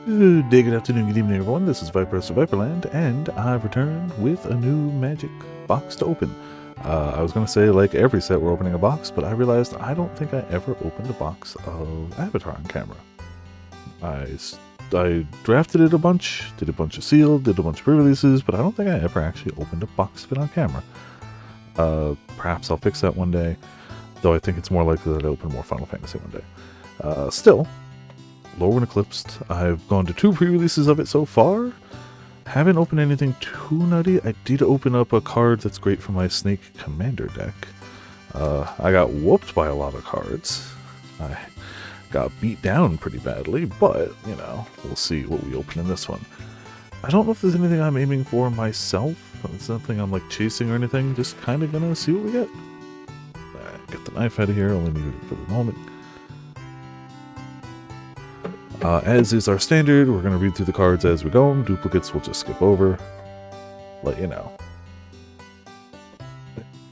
Good afternoon, good evening, everyone. This is Viper of Viperland, and I've returned with a new magic box to open. I was going to say, like every set, we're opening a box, but I realized I don't think I ever opened a box of Avatar on camera. I drafted it a bunch, did a bunch of sealed, did a bunch of pre-releases, but I don't think I ever actually opened a box of it on camera. Perhaps I'll fix that one day, though I think it's more likely that I open more Final Fantasy one day. Still, Lorwyn Eclipsed. I've gone to 2 pre-releases of it so far. Haven't opened anything too nutty. I did open up a card that's great for my Snake Commander deck. I got whooped by a lot of cards. I got beat down pretty badly, but, you know, we'll see what we open in this one. I don't know if there's anything I'm aiming for myself. It's nothing I'm like chasing or anything. Just kind of gonna see what we get. Get the knife out of here. Only need it for the moment. As is our standard, we're going to read through the cards as we go. Duplicates we'll just skip over. Let you know.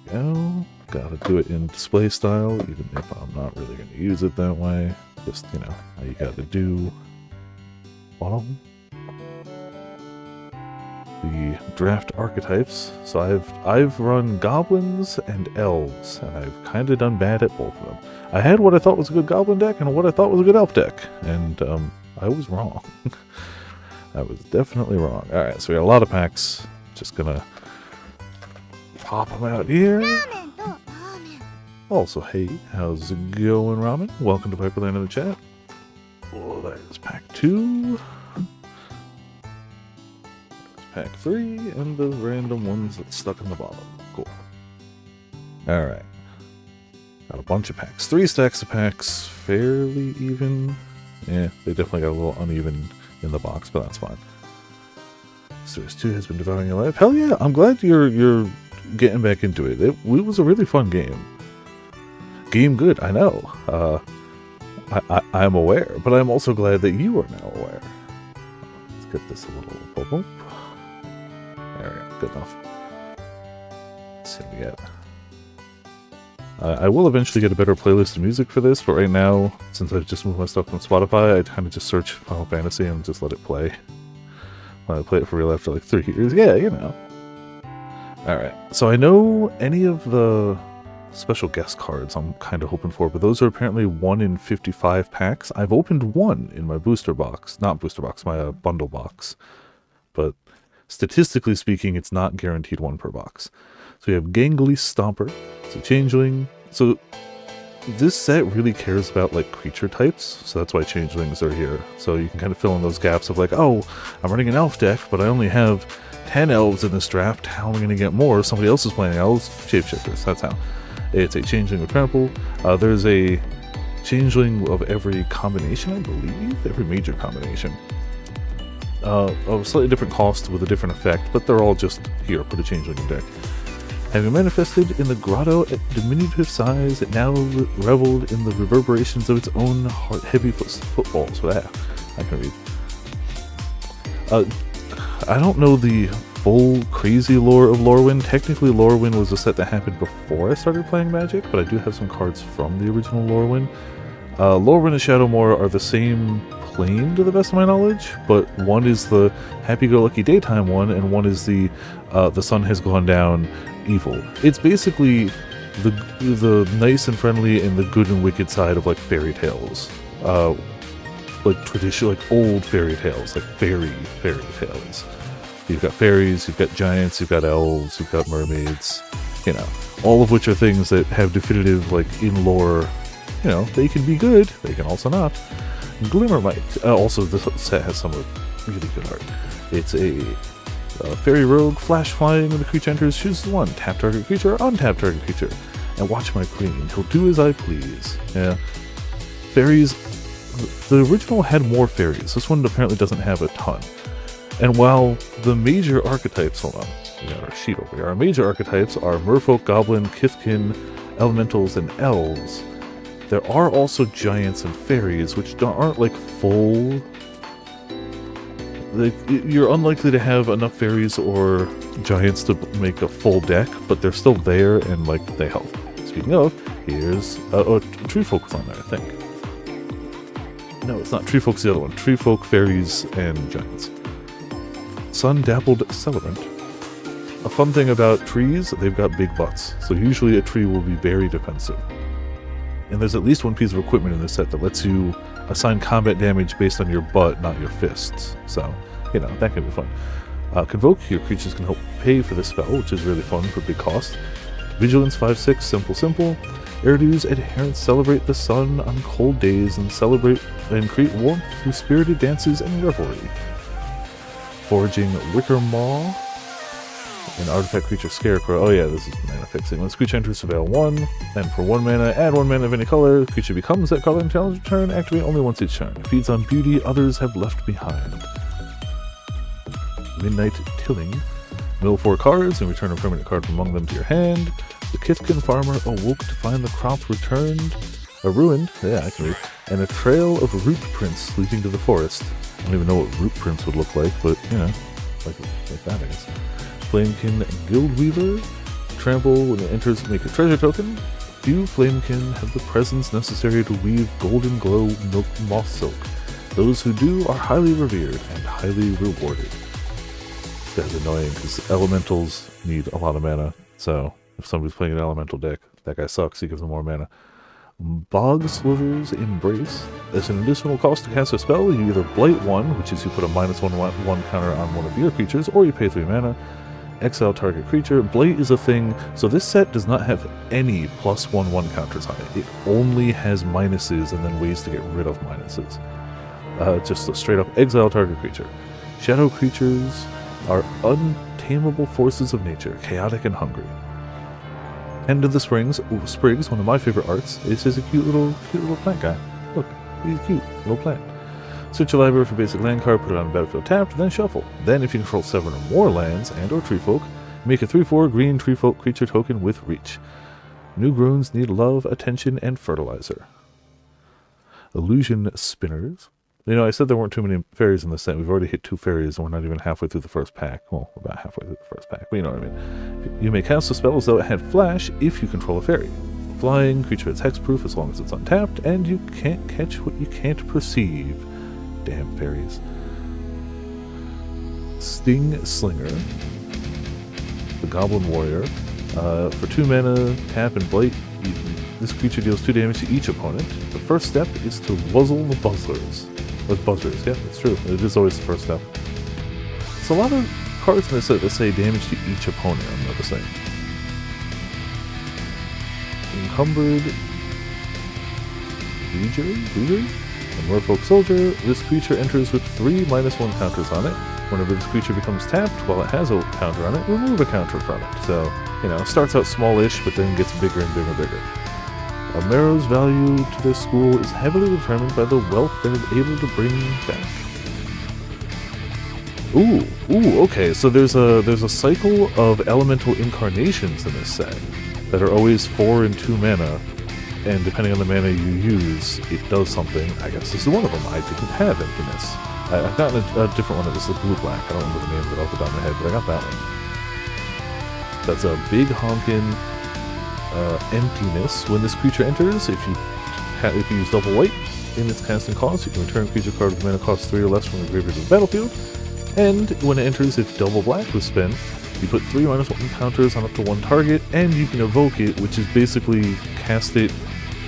There we go. Gotta do it in display style, even if I'm not really going to use it that way. Just, you know, how you gotta do. Follow. The draft archetypes. So I've run goblins and elves, and I've kind of done bad at both of them. I had what I thought was a good goblin deck and what I thought was a good elf deck, and I was wrong. I was definitely wrong. Alright, so we got a lot of packs. Just gonna pop them out here. Also, hey, how's it going, Ramen? Welcome to Viperland in the chat. Oh, that is pack 2. Pack 3, and the random ones that's stuck in the bottom. Cool. Alright. Got a bunch of packs. 3 stacks of packs. Fairly even. Yeah, they definitely got a little uneven in the box, but that's fine. Series 2 has been devouring your life. Hell yeah, I'm glad you're getting back into it. It was a really fun game. Game good, I know. I'm aware, but I'm also glad that you are now aware. Let's get this a little bubble. There we go, good enough. Let's see what we get. I will eventually get a better playlist of music for this, but right now, since I've just moved my stuff from Spotify, I kind of just search Final Fantasy and just let it play. When I play it for real after like 3 years, yeah, you know. Alright, so I know any of the special guest cards I'm kind of hoping for, but those are apparently 1 in 55 packs. I've opened 1 in my booster box, not booster box, my bundle box, but statistically speaking, it's not guaranteed 1 per box. So we have Gangly Stomper, it's a changeling. So this set really cares about like creature types, so that's why changelings are here. So you can kind of fill in those gaps of like, oh, I'm running an elf deck, but I only have 10 elves in this draft. How am I going to get more? Somebody else is playing elves, shapeshifters, that's how. It's a changeling with trample. There's a changeling of every combination, I believe, every major combination. Of a slightly different cost with a different effect, but they're all just here, put a changeling in deck. Having manifested in the grotto at diminutive size, it now reveled in the reverberations of its own heavy footfalls. So that I can read. I don't know the full crazy lore of Lorwyn. Technically, Lorwyn was a set that happened before I started playing Magic, but I do have some cards from the original Lorwyn. Lorwyn and Shadowmoor are the same plane to the best of my knowledge, but one is the happy-go-lucky daytime one, and one is the sun has gone down evil. It's basically the nice and friendly and the good and wicked side of like fairy tales, like traditional, like old fairy tales, like fairy tales. You've got fairies, you've got giants, you've got elves, you've got mermaids, you know, all of which are things that have definitive, like in lore, you know, they can be good, they can also not. Glimmermite. Also, this set has some really good art. It's a fairy rogue, flash flying when the creature enters, chooses 1, tap target creature, untap target creature, and watch my queen, he'll do as I please. Yeah. Fairies, the original had more fairies, this one apparently doesn't have a ton. And while the major archetypes, hold on, we got our sheet over here, our major archetypes are merfolk, goblin, kithkin, elementals, and elves, there are also giants and fairies, which aren't like full. You're unlikely to have enough fairies or giants to make a full deck, but they're still there and like they help. Speaking of, here's tree folk on there, I think. No, it's not. Tree Folk's the other one. Tree Folk, Fairies, and Giants. Sun-Dappled Celebrant. A fun thing about trees, they've got big butts. So usually a tree will be very defensive. And there's at least one piece of equipment in this set that lets you assign combat damage based on your butt, not your fists. So, you know, that can be fun. Convoke, your creatures can help pay for this spell, which is really fun for big cost. Vigilance 5/6, simple. Erdu's adherents celebrate the sun on cold days and celebrate and create warmth through spirited dances and revelry. Foraging Wicker Maw, an artifact creature Scarecrow. Oh yeah, this is mana fixing. When this creature enters Surveil 1, and for 1 mana, add 1 mana of any color. The creature becomes that color until its turn, activate only once each turn. Feeds on beauty others have left behind. Midnight Tilling. Mill 4 cards and return a permanent card from among them to your hand. The Kithkin farmer awoke to find the crop returned, ruined, yeah, I can read, and a trail of root prints leading to the forest. I don't even know what root prints would look like, but, you know, like that, I guess. Flamekin Guildweaver. Trample, when it enters, make a treasure token. Few Flamekin have the presence necessary to weave golden glow milk moth silk. Those who do are highly revered and highly rewarded. This guy's annoying because elementals need a lot of mana, so if somebody's playing an elemental deck, that guy sucks, he gives them more mana. Bogsliver's Embrace. As an additional cost to cast a spell, you either Blight 1, which is you put a -1/1 counter on one of your creatures, or you pay 3 mana. Exile target creature. Blight is a thing, so this set does not have any +1/1 counters on it. It only has minuses and then ways to get rid of minuses. Just a straight up exile target creature. Shadow creatures are untamable forces of nature, chaotic and hungry. End of the Sprigs, one of my favorite arts. This is a cute little plant guy. Look, he's cute, little plant. Search your library for basic land card, put it on the battlefield tapped, then shuffle. Then if you control 7 or more lands and or tree folk, make a 3/4 green tree folk creature token with reach. New growns need love, attention, and fertilizer. Illusion Spinners. You know, I said there weren't too many fairies in this set. We've already hit 2 fairies, and we're not even halfway through the first pack. Well, about halfway through the first pack, but you know what I mean. You may cast a spell as though it had flash if you control a fairy. Flying, creature is hexproof as long as it's untapped, and you can't catch what you can't perceive. Damn fairies. Sting Slinger. The Goblin Warrior. For 2 mana, tap and blight. This creature deals 2 damage to each opponent. The first step is to wuzzle the buzzers. With buzzers, yeah, that's true. It is always the first step. There's a lot of cards in this set that say damage to each opponent, I'm noticing. Encumbered Leader? A Merfolk Soldier. This creature enters with 3 -1 counters on it. Whenever this creature becomes tapped, while it has a counter on it, remove a counter from it. So, you know, starts out smallish, but then gets bigger and bigger and bigger. Marrow's value to their school is heavily determined by the wealth they're able to bring back. Ooh, okay, so there's a cycle of elemental incarnations in this set that are always 4 and 2 mana, and depending on the mana you use, it does something. I guess this is one of them. I didn't have Emptiness. I've gotten a different one that was the blue-black. I don't remember the name of it off the top of my head, but I got that one. That's a big honkin' Emptiness. When this creature enters, if you use double white in its casting cost, you can return a creature card with mana cost 3 or less from the graveyard to the battlefield. And when it enters, if double black was spent, you put 3 -1 counters on up to 1 target, and you can evoke it, which is basically cast it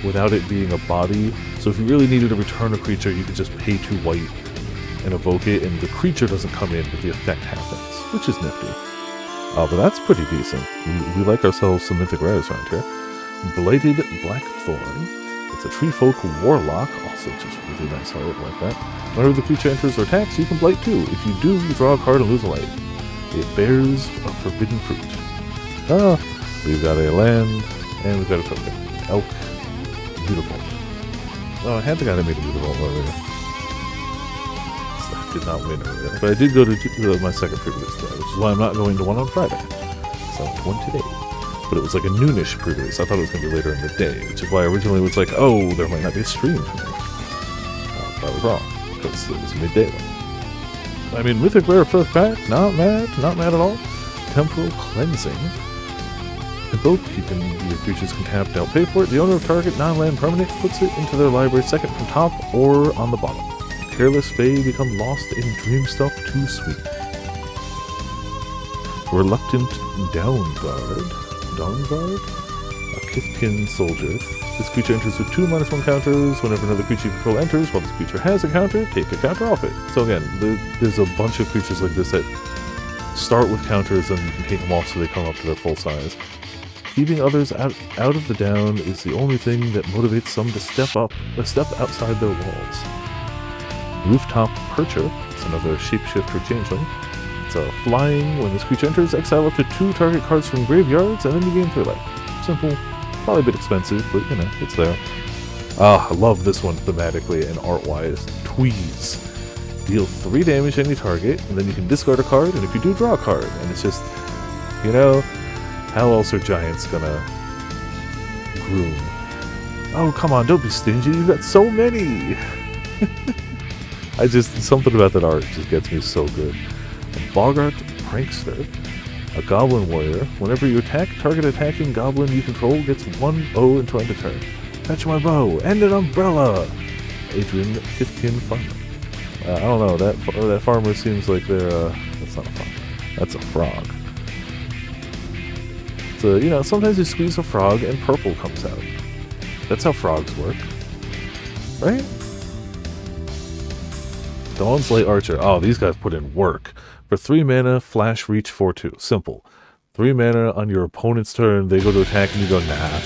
without it being a body. So if you really needed to return a creature, you could just pay 2 white and evoke it, and the creature doesn't come in, but the effect happens, which is nifty. But that's pretty decent. We like ourselves some mythic rares around here. Blighted Blackthorn. It's a tree folk warlock, also just really nice art like that. Whenever the creature enters or attacks, you can blight too. If you do, you draw a card and lose a life. It bears a forbidden fruit. We've got a land, and we've got a token. Elk Beautiful. Oh, I had the guy that made a beautiful earlier. Did not win earlier, but I did go to my second pre-release today, which is why I'm not going to one on Friday. So one today. But it was like a noonish pre-release. I thought it was going to be later in the day, which is why originally it was like, oh, there might not be a stream tonight. I was wrong, because it was midday one. I mean, Mythic Rare first pack, not mad at all. Temporal Cleansing. Invoke, your creatures can tap, don't pay for it. The owner of target non-land permanent puts it into their library second from top or on the bottom. Careless Fae become lost in dream stuff too sweet. Reluctant Dawnguard, a Kithkin soldier. This creature enters with 2/1 counters. Whenever another creature you control enters, while this creature has a counter, take a counter off it. So again, there's a bunch of creatures like this that start with counters and you can take them off so they come up to their full size. Keeping others out of the down is the only thing that motivates some to step outside their walls. Rooftop Percher, it's another shapeshifter changeling. It's a flying. When this creature enters, exile up to 2 target cards from graveyards, and then you gain 3 life. Simple, probably a bit expensive, but you know, it's there. I love this one thematically and art-wise. Tweeze. Deal 3 damage to any target, and then you can discard a card, and if you do, draw a card. And it's just, you know, how else are giants gonna groom? Oh, come on, don't be stingy, you've got so many! Something about that art just gets me so good. A Bogart Prankster, a Goblin Warrior. Whenever you attack, target attacking goblin you control gets 1/0 until end of turn. Fetch my bow, and an umbrella! Adrian Kithkin Farmer. I don't know, that farmer seems like they're, that's not a farmer. That's a frog. So, you know, sometimes you squeeze a frog and purple comes out. That's how frogs work. Right? Dawn's Light Archer. Oh, these guys put in work. For 3 mana, flash, reach, 4/2. Simple. 3 mana on your opponent's turn, they go to attack and you go, nah.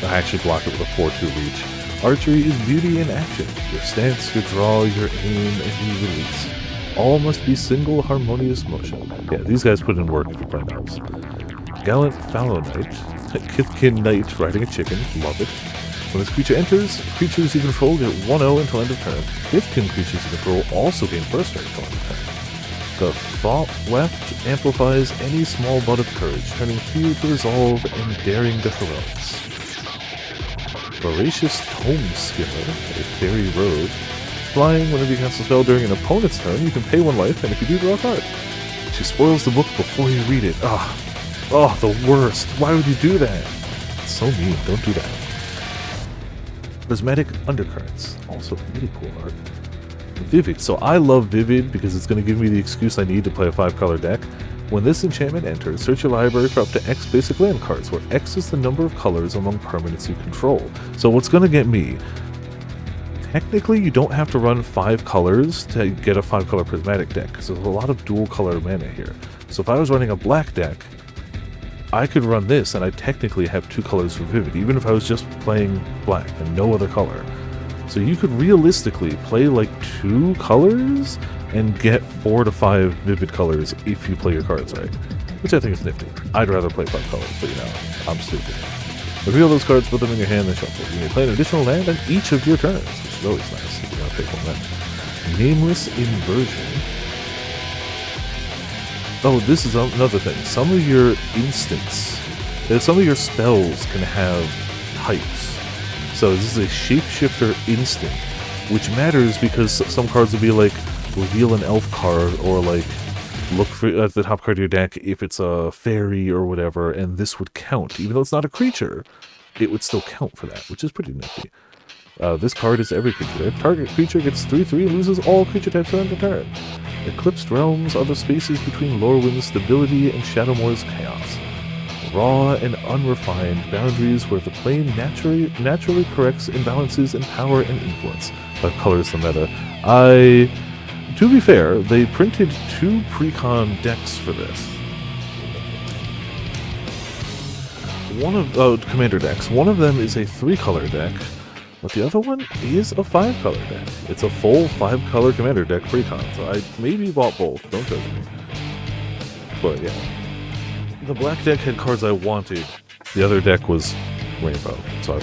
I actually block it with a 4/2 reach. Archery is beauty in action. Your stance, your draw, your aim, and your release. All must be single harmonious motion. Yeah, these guys put in work if you're playing elves. Gallant Fallow Knight. Kithkin Knight riding a chicken. Love it. When this creature enters, creatures you control get 1/0 until end of turn. Kithkin creatures you control also gain first strike until end of turn. The thought left amplifies any small bud of courage, turning fear to resolve and daring to heroics. Voracious Tome Skimmer, a fairy rogue. Flying, whenever you cast a spell during an opponent's turn, you can pay 1 life, and if you do, draw a card. She spoils the book before you read it. Oh, the worst. Why would you do that? It's so mean. Don't do that. Prismatic Undercurrents. Also really cool art. Vivid. So I love Vivid because it's going to give me the excuse I need to play a 5-color deck. When this enchantment enters, search your library for up to X basic land cards, where X is the number of colors among permanents you control. So what's going to get me? Technically, you don't have to run 5 colors to get a 5-color prismatic deck, because there's a lot of dual color mana here. So if I was running a black deck, I could run this, and I technically have 2 colors for Vivid, even if I was just playing black and no other color. So you could realistically play like 2 colors and get 4 to 5 Vivid colors if you play your cards right, which I think is nifty. I'd rather play 5 colors, but you know, I'm stupid. Reveal those cards, put them in your hand, and shuffle. You may play an additional land on each of your turns, which is always nice if you're going to pick one land. Nameless Inversion. Oh, this is another thing. Some of your instants, some of your spells can have types. So this is a shapeshifter instant, which matters because some cards will be like, reveal an elf card, or like, look for at the top card of your deck if it's a fairy or whatever, and this would count. Even though it's not a creature, it would still count for that, which is pretty nifty. This card is every creature. Target creature gets 3/3 and loses all creature types on the turn. Eclipsed realms are the spaces between Lorwyn's stability and Shadowmoor's chaos. Raw and unrefined boundaries where the plane naturally corrects imbalances in power and influence. 5 colors the meta. To be fair, they printed 2 precon decks for this. Commander decks. One of them is a 3-color deck, but the other one is a 5-color deck. It's a full 5-color Commander deck precon, so I maybe bought both, don't judge me. But yeah. The black deck had cards I wanted. The other deck was Rainbow, so I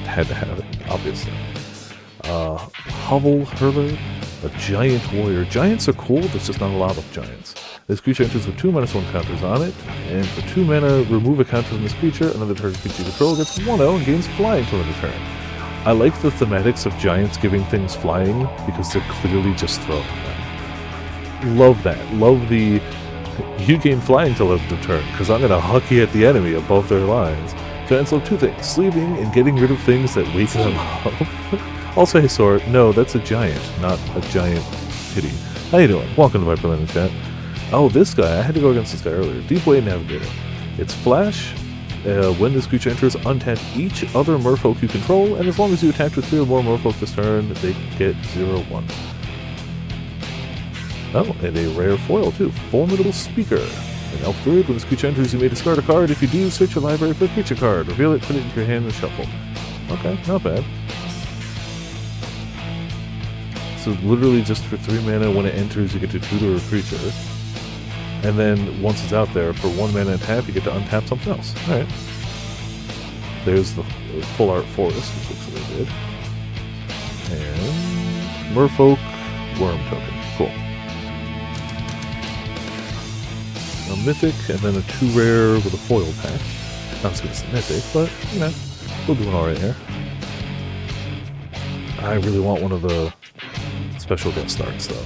had to have it, obviously. Hovel Hurler, a giant warrior. Giants are cool, there's just not a lot of giants. This creature enters with 2/1 counters on it, and for 2 mana, remove a counter from this creature. Another target creature you control gets 1/0 and gains flying till end of turn. I like the thematics of giants giving things flying because they're clearly just throwing them. Love that. Love the You gain flying till end of turn, because I'm going to hucky at the enemy above their lines. Giants love two things, sleeping and getting rid of things that wake them up. Also, hey Sora, no, that's a giant, not a giant kitty. How you doing? Welcome to Viper Landing Chat. Oh, this guy, I had to go against this guy earlier. Deep Way Navigator. It's flash. When this creature enters, untap each other merfolk you control, and as long as you attack with 3 or more merfolk this turn, they get 0/1. Oh, and a rare foil too. Formidable Speaker. An elf druid, when this creature enters, you may discard a card. If you do, search your library for a creature card. Reveal it, put it into your hand, and shuffle. Okay, not bad. So literally just for 3 mana, when it enters, you get to tutor a creature. And then once it's out there, for 1 mana and tap, you get to untap something else. Alright. There's the full art forest, which looks really good. And Merfolk Worm token. Cool. A mythic, and then a 2 rare with a foil pack. Not as good as the mythic, but, you know, still doing alright here. I really want one of the special guest arts, though.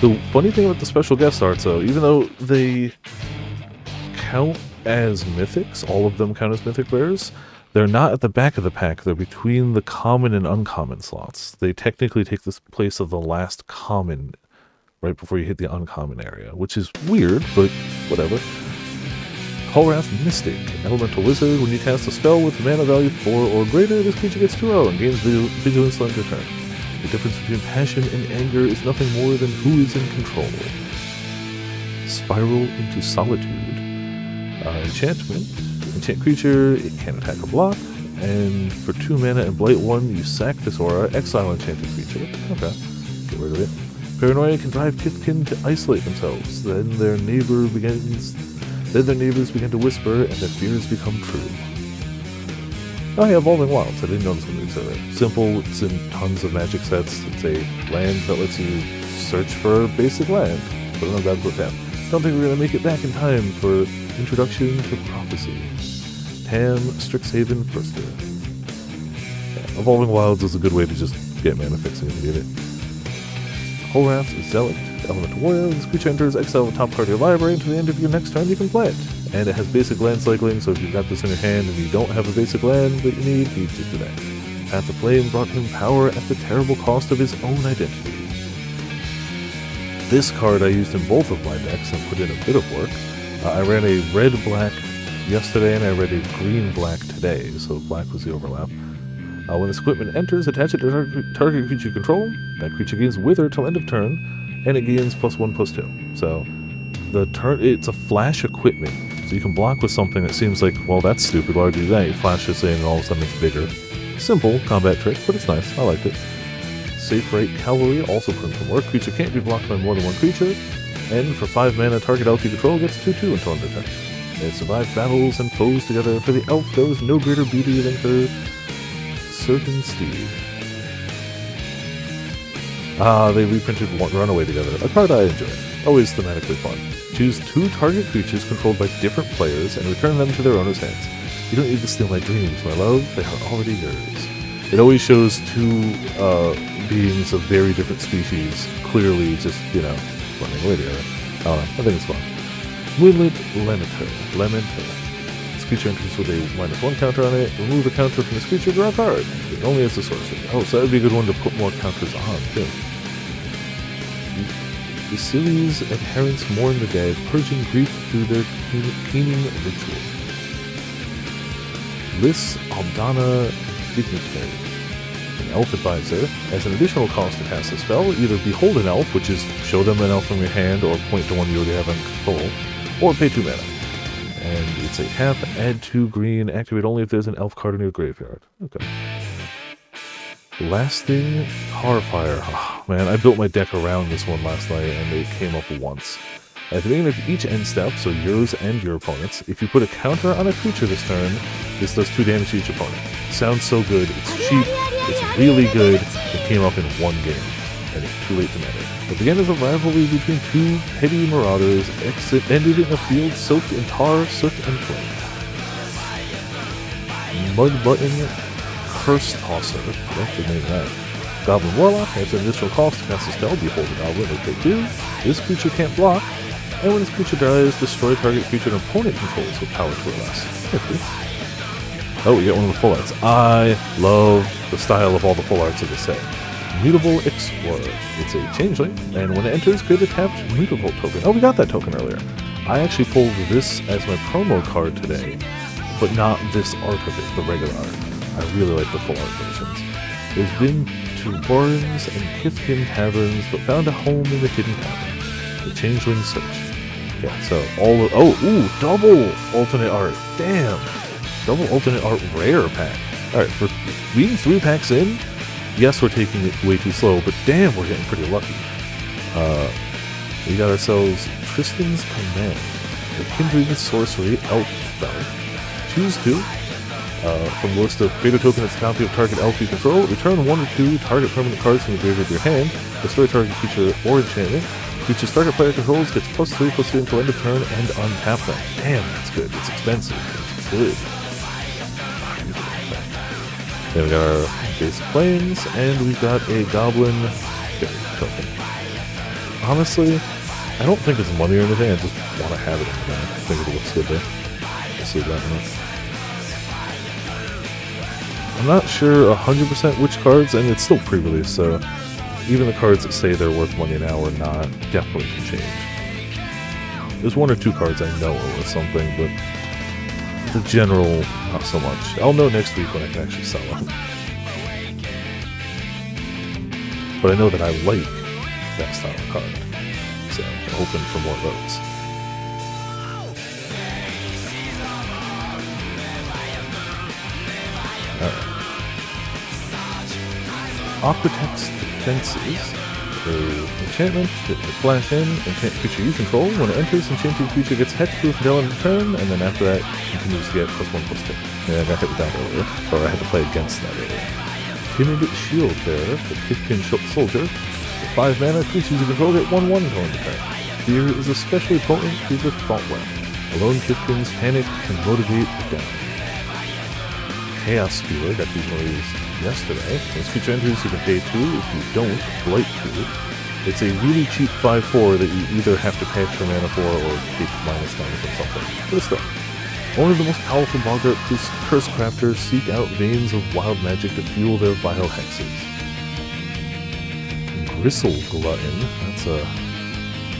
The funny thing about the special guest arts, though, even though they count as mythics, all of them count as mythic rares, they're not at the back of the pack, they're between the common and uncommon slots. They technically take the place of the last common right before you hit the uncommon area, which is weird, but whatever. Hullwrath Mystic, Elemental Wizard. When you cast a spell with mana value 4 or greater, this creature gets 2/0 and gains Vigilance on your turn. The difference between passion and anger is nothing more than who is in control. Spiral into Solitude. Enchantment. Enchant creature, it can attack or block. And for 2 mana and Blight 1, you sack this aura, exile enchanted creature. Okay, get rid of it. Paranoia can drive Kithkin to isolate themselves. Then their neighbors begin to whisper, and their fears become true. Oh yeah, Evolving Wilds. I didn't know this one existed. Simple, it's in tons of Magic sets. It's a land that lets you search for basic land. Put it on Battlefield tab. Don't think we're going to make it back in time for Introduction to Prophecy. Tam, Strixhaven, Firster. Yeah, Evolving Wilds is a good way to just get mana fixing if you need it. Hullwrath Zealot. Elemental Warrior. This creature enters, exile the top card of your library. Until the end of your next turn, you can play it. And it has basic land cycling, so if you've got this in your hand and you don't have a basic land that you need, you just do that. Path of Flame brought him power at the terrible cost of his own identity. This card I used in both of my decks and put in a bit of work. I ran a red-black yesterday and I ran a green-black today, so black was the overlap. When this equipment enters, attach it to target creature you control. That creature gains Wither till end of turn, and it gains +1/+2. So the turn, it's a flash equipment, so you can block with something that seems like, well, that's stupid, why would you do that? You flash this in and all of a sudden it's bigger. Simple combat trick, but it's nice, I liked it. Safe Right Cavalry also put in some work. Creature can't be blocked by more than one creature, and for 5 mana, target elf you control gets 2/2 until end of turn. It survives battles and foes together. For the elf, there is no greater beauty than her Certain Steed. They reprinted Runaway together. A card I enjoy. Always thematically fun. Choose 2 target creatures controlled by different players and return them to their owner's hands. You don't need to steal my dreams, my love. They are already yours. It always shows 2 beings of very different species, clearly just, you know, running away together. I think it's fun. Moonlit Lamenter. This creature enters with a -1 counter on it. Remove a counter from this creature, draw a card. It only has a sorcery. Oh, so that would be a good one to put more counters on, too. The Silly's adherents mourn the dead, purging grief through their keening ritual. Lys Aldana Dignitary. An elf advisor. As an additional cost to cast a spell, either behold an elf, which is show them an elf from your hand, or point to one you already have on control, or pay 2 mana. And it's a tap, add 2 green, activate only if there's an elf card in your graveyard. Okay. Lasting Horfire. Oh, man, I built my deck around this one last night, and it came up once. At the beginning of each end step, so yours and your opponent's, if you put a counter on a creature this turn, this does 2 damage to each opponent. Sounds so good, it's cheap, it's really good, it came up in 1 game, and it's too late to matter. It began as a rivalry between 2 petty marauders, ended in a field soaked in tar, soot, and flame. Mud Button Curse Tosser, what the name of that? Goblin Warlock has an additional cost to cast a spell, behold a goblin, or pay 2. This creature can't block, And when this creature dies, destroy target creature an opponent controls with power 2 or less. Oh, we get one of the full arts. I love the style of all the full arts of the set. Mutable Explorer. It's a changeling, and when it enters, create a tapped mutable token. Oh, we got that token earlier. I actually pulled this as my promo card today, but not this art of it, the regular art. I really like the full art versions. There's been to Warrens and Kithkin taverns, but found a home in the hidden tavern. The Changeling Search. Yeah, so all of, double alternate art. Damn. Double alternate art rare pack. Alright, for being 3 packs in, yes, we're taking it way too slow, but damn, we're getting pretty lucky. We got ourselves Tristan's Command, the Kindred Sorcery Elf spell. Choose 2. From the list of create a token that's a copy of target elf you control, return 1 or 2 target permanent cards from the graveyard of your hand, destroy target creature or enchantment. Creatures target player controls gets +3/+3 until end of turn and untap them. Damn, that's good. It's expensive, but it's good. Then we got our basic planes, and we've got a goblin token. Honestly, I don't think it's money or anything, I just want to have it in the back. I think it looks good there. We'll see that in a minute. I'm not sure 100% which cards, and it's still pre-release, so even the cards that say they're worth money now or not definitely can change. There's 1 or 2 cards I know are worth something, but the general, not so much. I'll know next week when I can actually sell them. But I know that I like that style of card, so I'm hoping for more of those. Alright. Aquatex Defenses. Enchantment, flash in, enchant creature you control. When it enters, enchanted creature gets hexproof until end of turn, and then after that, continues to get +1/+2. Yeah, I got hit with that earlier, or I had to play against that earlier. Timid Shield Bearer, the Kithkin Soldier. For 5 mana, creatures you control get 1/1 until end of turn. Fear is especially potent with Thoughtwell. Alone Kithkin's panic can motivate the down. Chaos Spewer, got these movies yesterday. When this creature enters, you can pay 2. If you don't, blight 2. It's a really cheap 5/4 that you either have to pay extra mana for or take -9 or something. But still. Only the most powerful Boggart Curse Crafters seek out veins of wild magic to fuel their vile hexes. Gristle Glutton, that's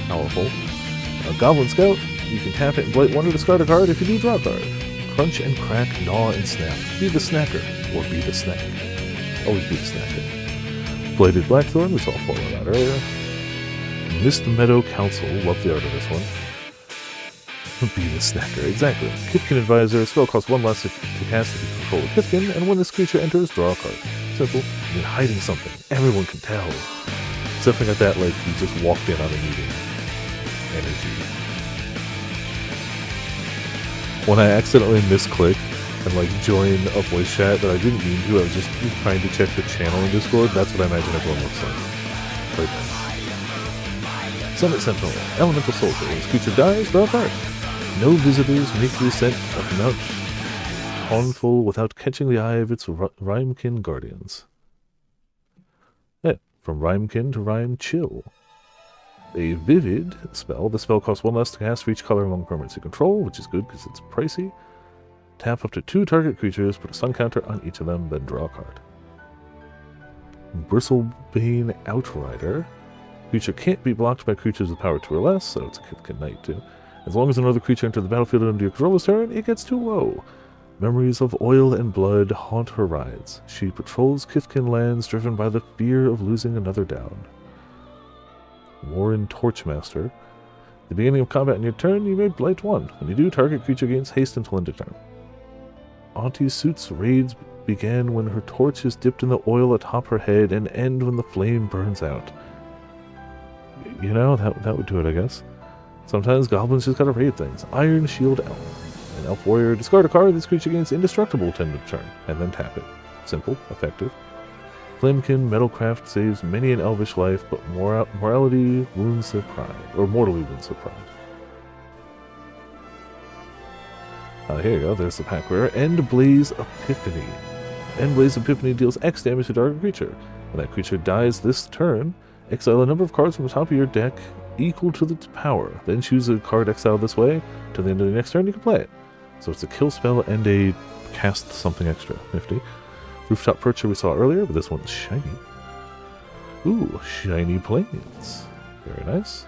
powerful. Goblin Scout, you can tap it and blight 1 to discard a card if you do draw a card. Crunch and crack, gnaw and snap. Be the snacker, or be the snack. Always be the snacker. Bladed Blackthorn, we saw a photo of that earlier. Mist Meadow Council, love the art of this one. Be the snacker, exactly. Kithkin Advisor, spell costs 1 less to cast if you control a Kithkin, and when this creature enters, draw a card. Simple. You're hiding something. Everyone can tell. Something like that, like you just walked in on a meeting. Energy. When I accidentally misclick and like join a voice chat that I didn't mean to, I was just trying to check the channel in Discord. That's what I imagine everyone looks like. Right there. Summit Sentinel, Elemental Soldier. When this creature dies, draw a card. No visitors make the ascent of Mount Tonful without catching the eye of its Rhymekin Guardians. Yeah, from Rhymekin to Rhyme Chill. A Vivid spell. The spell costs 1 less to cast for each color among permanents you control, which is good because it's pricey. Tap up to 2 target creatures, put a stun counter on each of them, then draw a card. Bristlebane Outrider. Creature can't be blocked by creatures with power 2 or less, so it's a Kithkin Knight too. As long as another creature enters the battlefield under your controller's turn, it gets too low. Memories of oil and blood haunt her rides. She patrols Kithkin lands driven by the fear of losing another down. Warren Torchmaster. At the beginning of combat in your turn, you may blight 1. When you do, target creature gains haste until end of turn. Auntie Suit's raids began when her torch is dipped in the oil atop her head and end when the flame burns out. You know, that would do it, I guess. Sometimes goblins just gotta raid things. Iron Shield Elf. An elf warrior, discard a card, this creature gains indestructible till end of turn, and then tap it. Simple, effective. Flamekin Metalcraft saves many an elvish life, but morality wounds their pride, or mortally wounds their pride. Here you go, there's the pack rare. Endblaze Epiphany. Endblaze Epiphany deals X damage to target creature. When that creature dies this turn, exile a number of cards from the top of your deck equal to the power. Then choose a card exiled this way. To the end of the next turn, you can play it. So it's a kill spell and a cast something extra. Nifty. Rooftop Percher we saw earlier, but this one's shiny. Ooh, shiny plains. Very nice.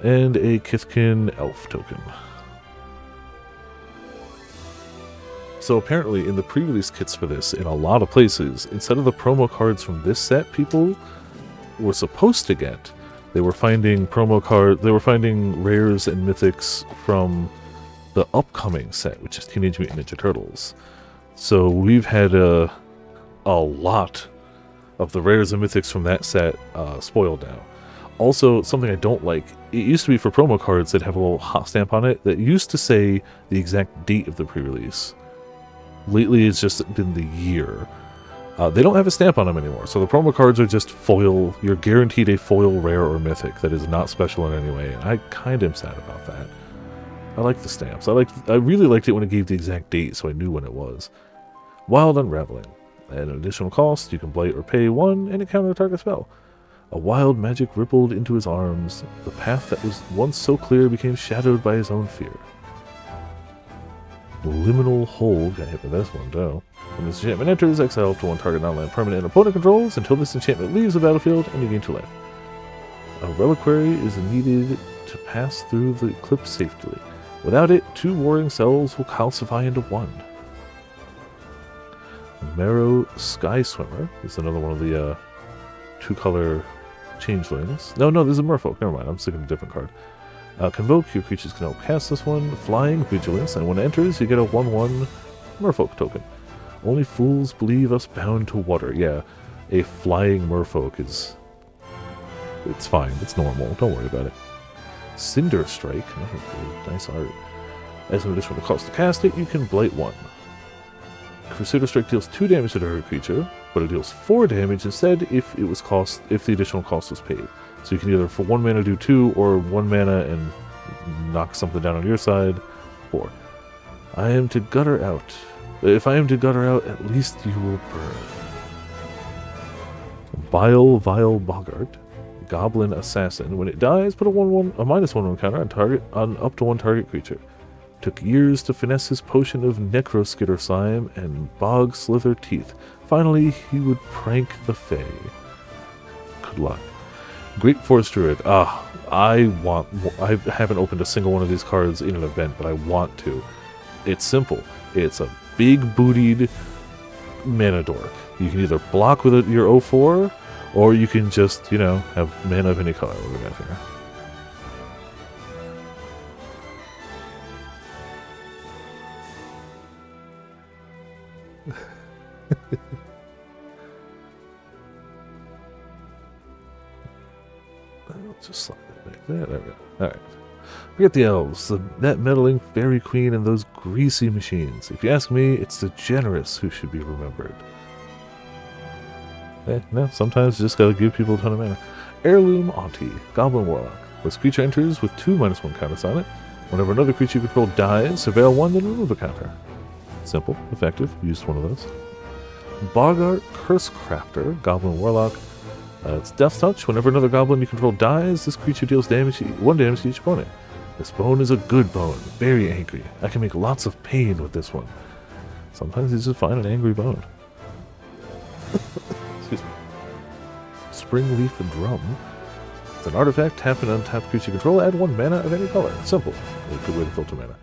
And a Kithkin Elf token. So apparently in the pre-release kits for this, in a lot of places, instead of the promo cards from this set people were supposed to get, they were finding rares and mythics from the upcoming set, which is Teenage Mutant Ninja Turtles. So we've had a lot of the rares and mythics from that set spoiled now. Also, something I don't like, it used to be for promo cards that have a little hot stamp on it that used to say the exact date of the pre-release. Lately it's just been the year. They don't have a stamp on them anymore, so the promo cards are just foil. You're guaranteed a foil rare or mythic that is not special in any way, and I kind of am sad about that. I like the stamps. I really liked it when it gave the exact date so I knew when it was. Wild Unraveling. At an additional cost, you can blight or pay 1 and encounter a target spell. A wild magic rippled into his arms. The path that was once so clear became shadowed by his own fear. Liminal Hold. Got hit with this one, though. When this enchantment enters, exile up to 1 target non-land permanent and opponent controls until this enchantment leaves the battlefield and you gain 2 life. A reliquary is needed to pass through the eclipse safely. Without it, 2 warring cells will calcify into 1. Marrow Sky Swimmer is another one of the 2-color changelings. No, this is a Merfolk. Never mind, I'm sticking a different card. Convoke, your creatures can help cast this one. Flying Vigilance, and when it enters, you get a 1/1 Merfolk token. Only fools believe us bound to water. Yeah, a flying Merfolk is... it's fine, it's normal, don't worry about it. Cinder Strike, nice art. As an additional cost to cast it, you can blight 1. Crusader Strike deals 2 damage to target creature, but it deals 4 damage instead if the additional cost was paid. So you can either for 1 mana do 2, or 1 mana and knock something down on your side, 4. I am to gutter out. If I am to gutter out, at least you will burn. Vile Boggart, Goblin Assassin. When it dies, put a -1/1 counter on up to 1 target creature. Took years to finesse his potion of Necroskitter Slime and Bog Slither Teeth. Finally, he would prank the Fae. Good luck. Great Forest Druid. I haven't opened a single one of these cards in an event, but I want to. It's simple. It's a big-bootied mana dork. You can either block with your 0/4, or you can just, have mana of any color. What do we got here? Just slide that back there. There we go. Alright. Forget the elves, that meddling fairy queen, and those greasy machines. If you ask me, it's the generous who should be remembered. No, sometimes you just gotta give people a ton of mana. Heirloom Auntie, Goblin Warlock. This creature enters with 2 -1 counters on it. Whenever another creature you control dies, surveil 1, then remove a counter. Simple, effective, used one of those. Boggart Cursecrafter, Goblin Warlock. It's Death Touch. Whenever another goblin you control dies, this creature deals 1 damage to each opponent. This bone is a good bone, very angry. I can make lots of pain with this one. Sometimes you just find an angry bone. Excuse me. Springleaf Drum. It's an artifact. Tap an untapped creature control. Add 1 mana of any color. Simple. A good way to filter mana.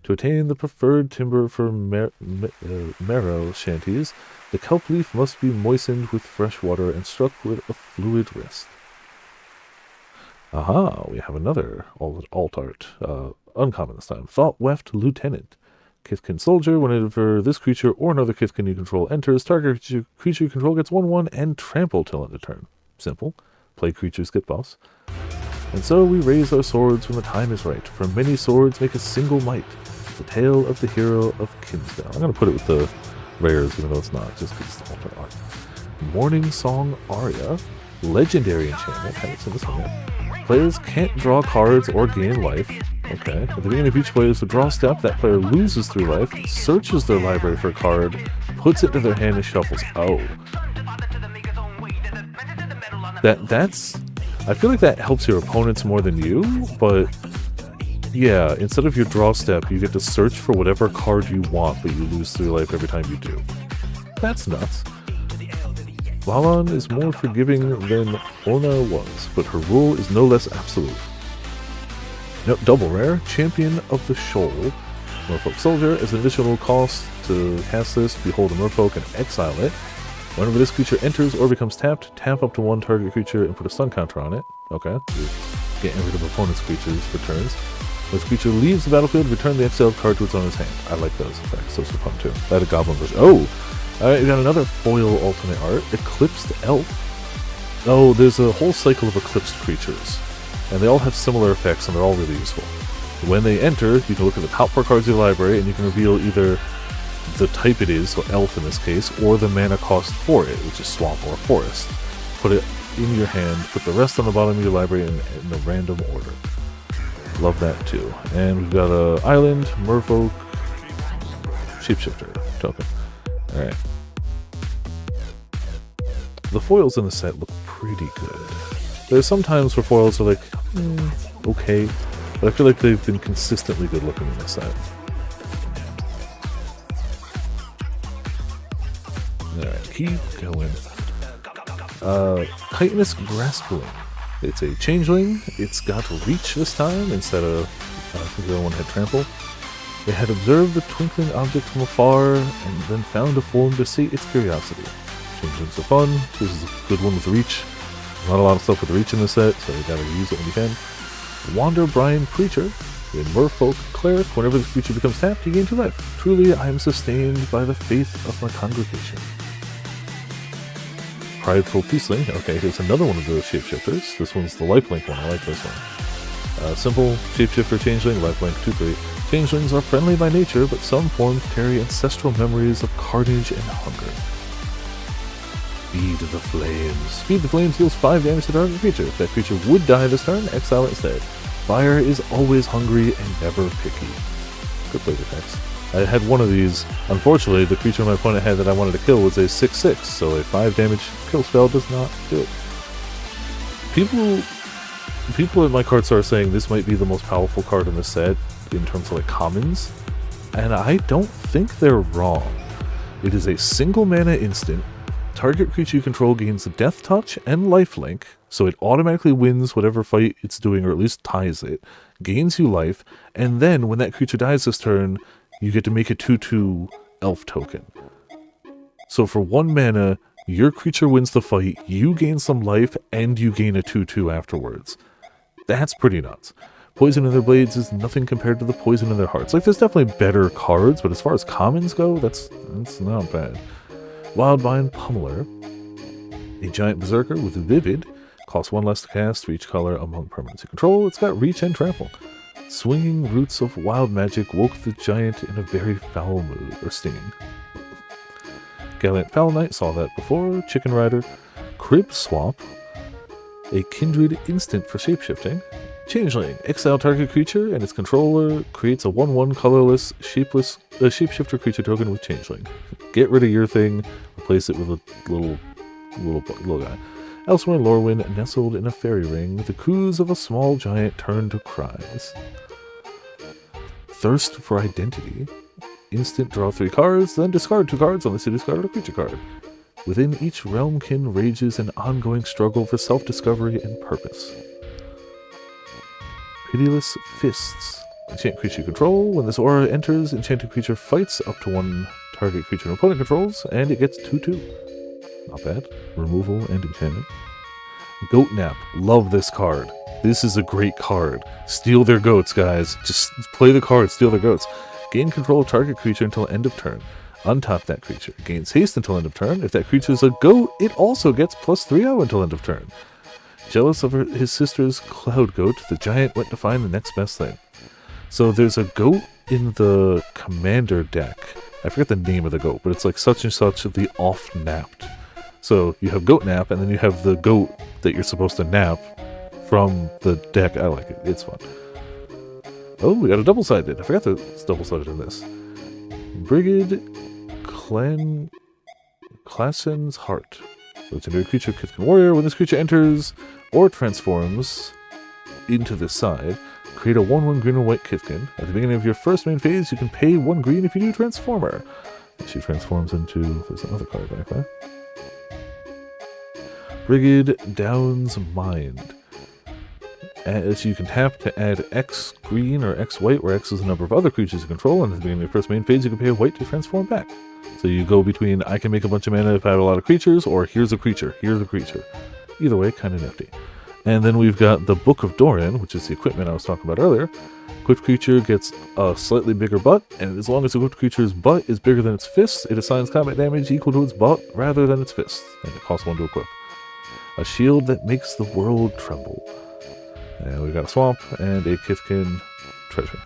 To attain the preferred timber for marrow shanties, the kelp leaf must be moistened with fresh water and struck with a fluid wrist. Aha, we have another alt art. Uncommon this time. Thought Weft Lieutenant. Kithkin Soldier. Whenever this creature or another Kithkin you control enters, target creature you control gets 1/1 and trample till end of turn. Simple. Play creatures get buffs. And so we raise our swords when the time is right. For many swords make a single might. The tale of the hero of Kinsdale. I'm going to put it with the rares, even though it's not, just because it's alternate art. Morning Song Aria. Legendary enchantment. Haven't seen this one yet. Players can't draw cards or gain life. Okay. At the beginning of each player's withdrawal step, that player loses 3 life, searches their library for a card, puts it into their hand, and shuffles. Oh. That's I feel like that helps your opponents more than you, but yeah, instead of your draw step, you get to search for whatever card you want, but you lose 3 life every time you do. That's nuts. Valon is more forgiving than Orna was, but her rule is no less absolute. No, double rare, Champion of the Shoal. Merfolk Soldier, as an additional cost to cast this, behold a merfolk and exile it. Whenever this creature enters or becomes tapped, tap up to 1 target creature and put a stun counter on it. Okay, you're getting rid of opponent's creatures for turns. When this creature leaves the battlefield, return the exiled card to its owner's hand. I like those effects, those are fun too. I had a goblin version. Oh! Alright, we got another foil alternate art. Eclipsed Elf. Oh, there's a whole cycle of Eclipsed creatures. And they all have similar effects and they're all really useful. When they enter, you can look at the top 4 cards of your library and you can reveal either the type it is, so elf in this case, or the mana cost for it, which is swamp or forest. Put it in your hand, put the rest on the bottom of your library in a random order. Love that too. And we've got a island, merfolk, shapeshifter token. Alright. The foils in the set look pretty good. There's some times where foils are like, okay, but I feel like they've been consistently good looking in this set. Alright, keep going. Chitinous Graspling. It's a changeling. It's got reach this time instead of, I think the other one had trample. It had observed the twinkling object from afar and then found a form to sate its curiosity. Changelings are fun. This is a good one with reach. Not a lot of stuff with reach in this set, so you gotta use it when you can. Wander Brian Preacher. In Merfolk Cleric, whenever this creature becomes tapped, you gain 2 life. Truly, I am sustained by the faith of my congregation. Prideful Peaceling. Okay, here's another one of those shapeshifters. This one's the lifelink one. I like this one. Simple shapeshifter changeling, lifelink 2/3. Changelings are friendly by nature, but some forms carry ancestral memories of carnage and hunger. Feed the Flames. Feed the Flames deals 5 damage to the target creature. If that creature would die this turn, exile it instead. Fire is always hungry and never picky. Good flavor text. I had one of these. Unfortunately, the creature my opponent had that I wanted to kill was a 6/6, so a 5 damage kill spell does not do it. People at my card store are saying this might be the most powerful card in the set in terms of like commons, and I don't think they're wrong. It is a single mana instant. Target creature you control gains Death Touch and Lifelink, so it automatically wins whatever fight it's doing, or at least ties it, gains you life, and then when that creature dies this turn, you get to make a 2/2 elf token. So for 1 mana, your creature wins the fight, you gain some life, and you gain a 2/2 afterwards. That's pretty nuts. Poison in their blades is nothing compared to the poison in their hearts. Like, there's definitely better cards, but as far as commons go, that's not bad. Wildvine Pummeler. A giant berserker with Vivid. Costs 1 less to cast for each color among permanents you control. It's got reach and trample. Swinging roots of wild magic woke the giant in a very foul mood, or stinging. Gallant Foul Knight, saw that before. Chicken Rider. Crib Swap. A kindred instant for shapeshifting. Changeling. Exile target creature and its controller creates a 1/1 colorless, shapeless shapeshifter creature token with Changeling. Get rid of your thing, replace it with a little guy. Elsewhere in Lorwyn, nestled in a fairy ring, the coos of a small giant turn to cries. Thirst for Identity. Instant draw 3 cards, then discard 2 cards unless you discard a creature card. Within each realmkin rages an ongoing struggle for self-discovery and purpose. Pitiless Fists. Enchant creature you control. When this aura enters, enchanted creature fights up to 1 target creature an opponent controls, and it gets 2/2. Not bad. Removal and enchantment. Goat Nap. Love this card. This is a great card. Steal their goats, guys. Just play the card, steal their goats. Gain control of target creature until end of turn. Untap that creature. Gains haste until end of turn. If that creature is a goat, it also gets +3/0 until end of turn. Jealous of his sister's cloud goat, the giant went to find the next best thing. So there's a goat in the commander deck. I forget the name of the goat, but it's like such and such the off-napped. So you have Goat Nap, and then you have the goat that you're supposed to nap from the deck. I like it. It's fun. Oh, we got a double-sided. I forgot that it's double-sided in this. Brigid Classen's Heart. Legendary creature, Kithkin Warrior. When this creature enters or it transforms into this side, create a 1/1 green and white Kithkin. At the beginning of your first main phase, you can pay 1 green if you do Transformer. She transforms into... there's another card back there. Brigid Down's Mind. So you can tap to add X green or X white, where X is the number of other creatures you control, and at the beginning of your first main phase, you can pay a white to transform back. So you go between, I can make a bunch of mana if I have a lot of creatures, or here's a creature, here's a creature. Either way, kind of nifty. And then we've got the Book of Doran, which is the equipment I was talking about earlier. Equipped creature gets a slightly bigger butt, and as long as the equipped creature's butt is bigger than its fists, it assigns combat damage equal to its butt rather than its fists, and it costs 1 to equip. A shield that makes the world tremble. And we've got a swamp and a Kithkin treasure.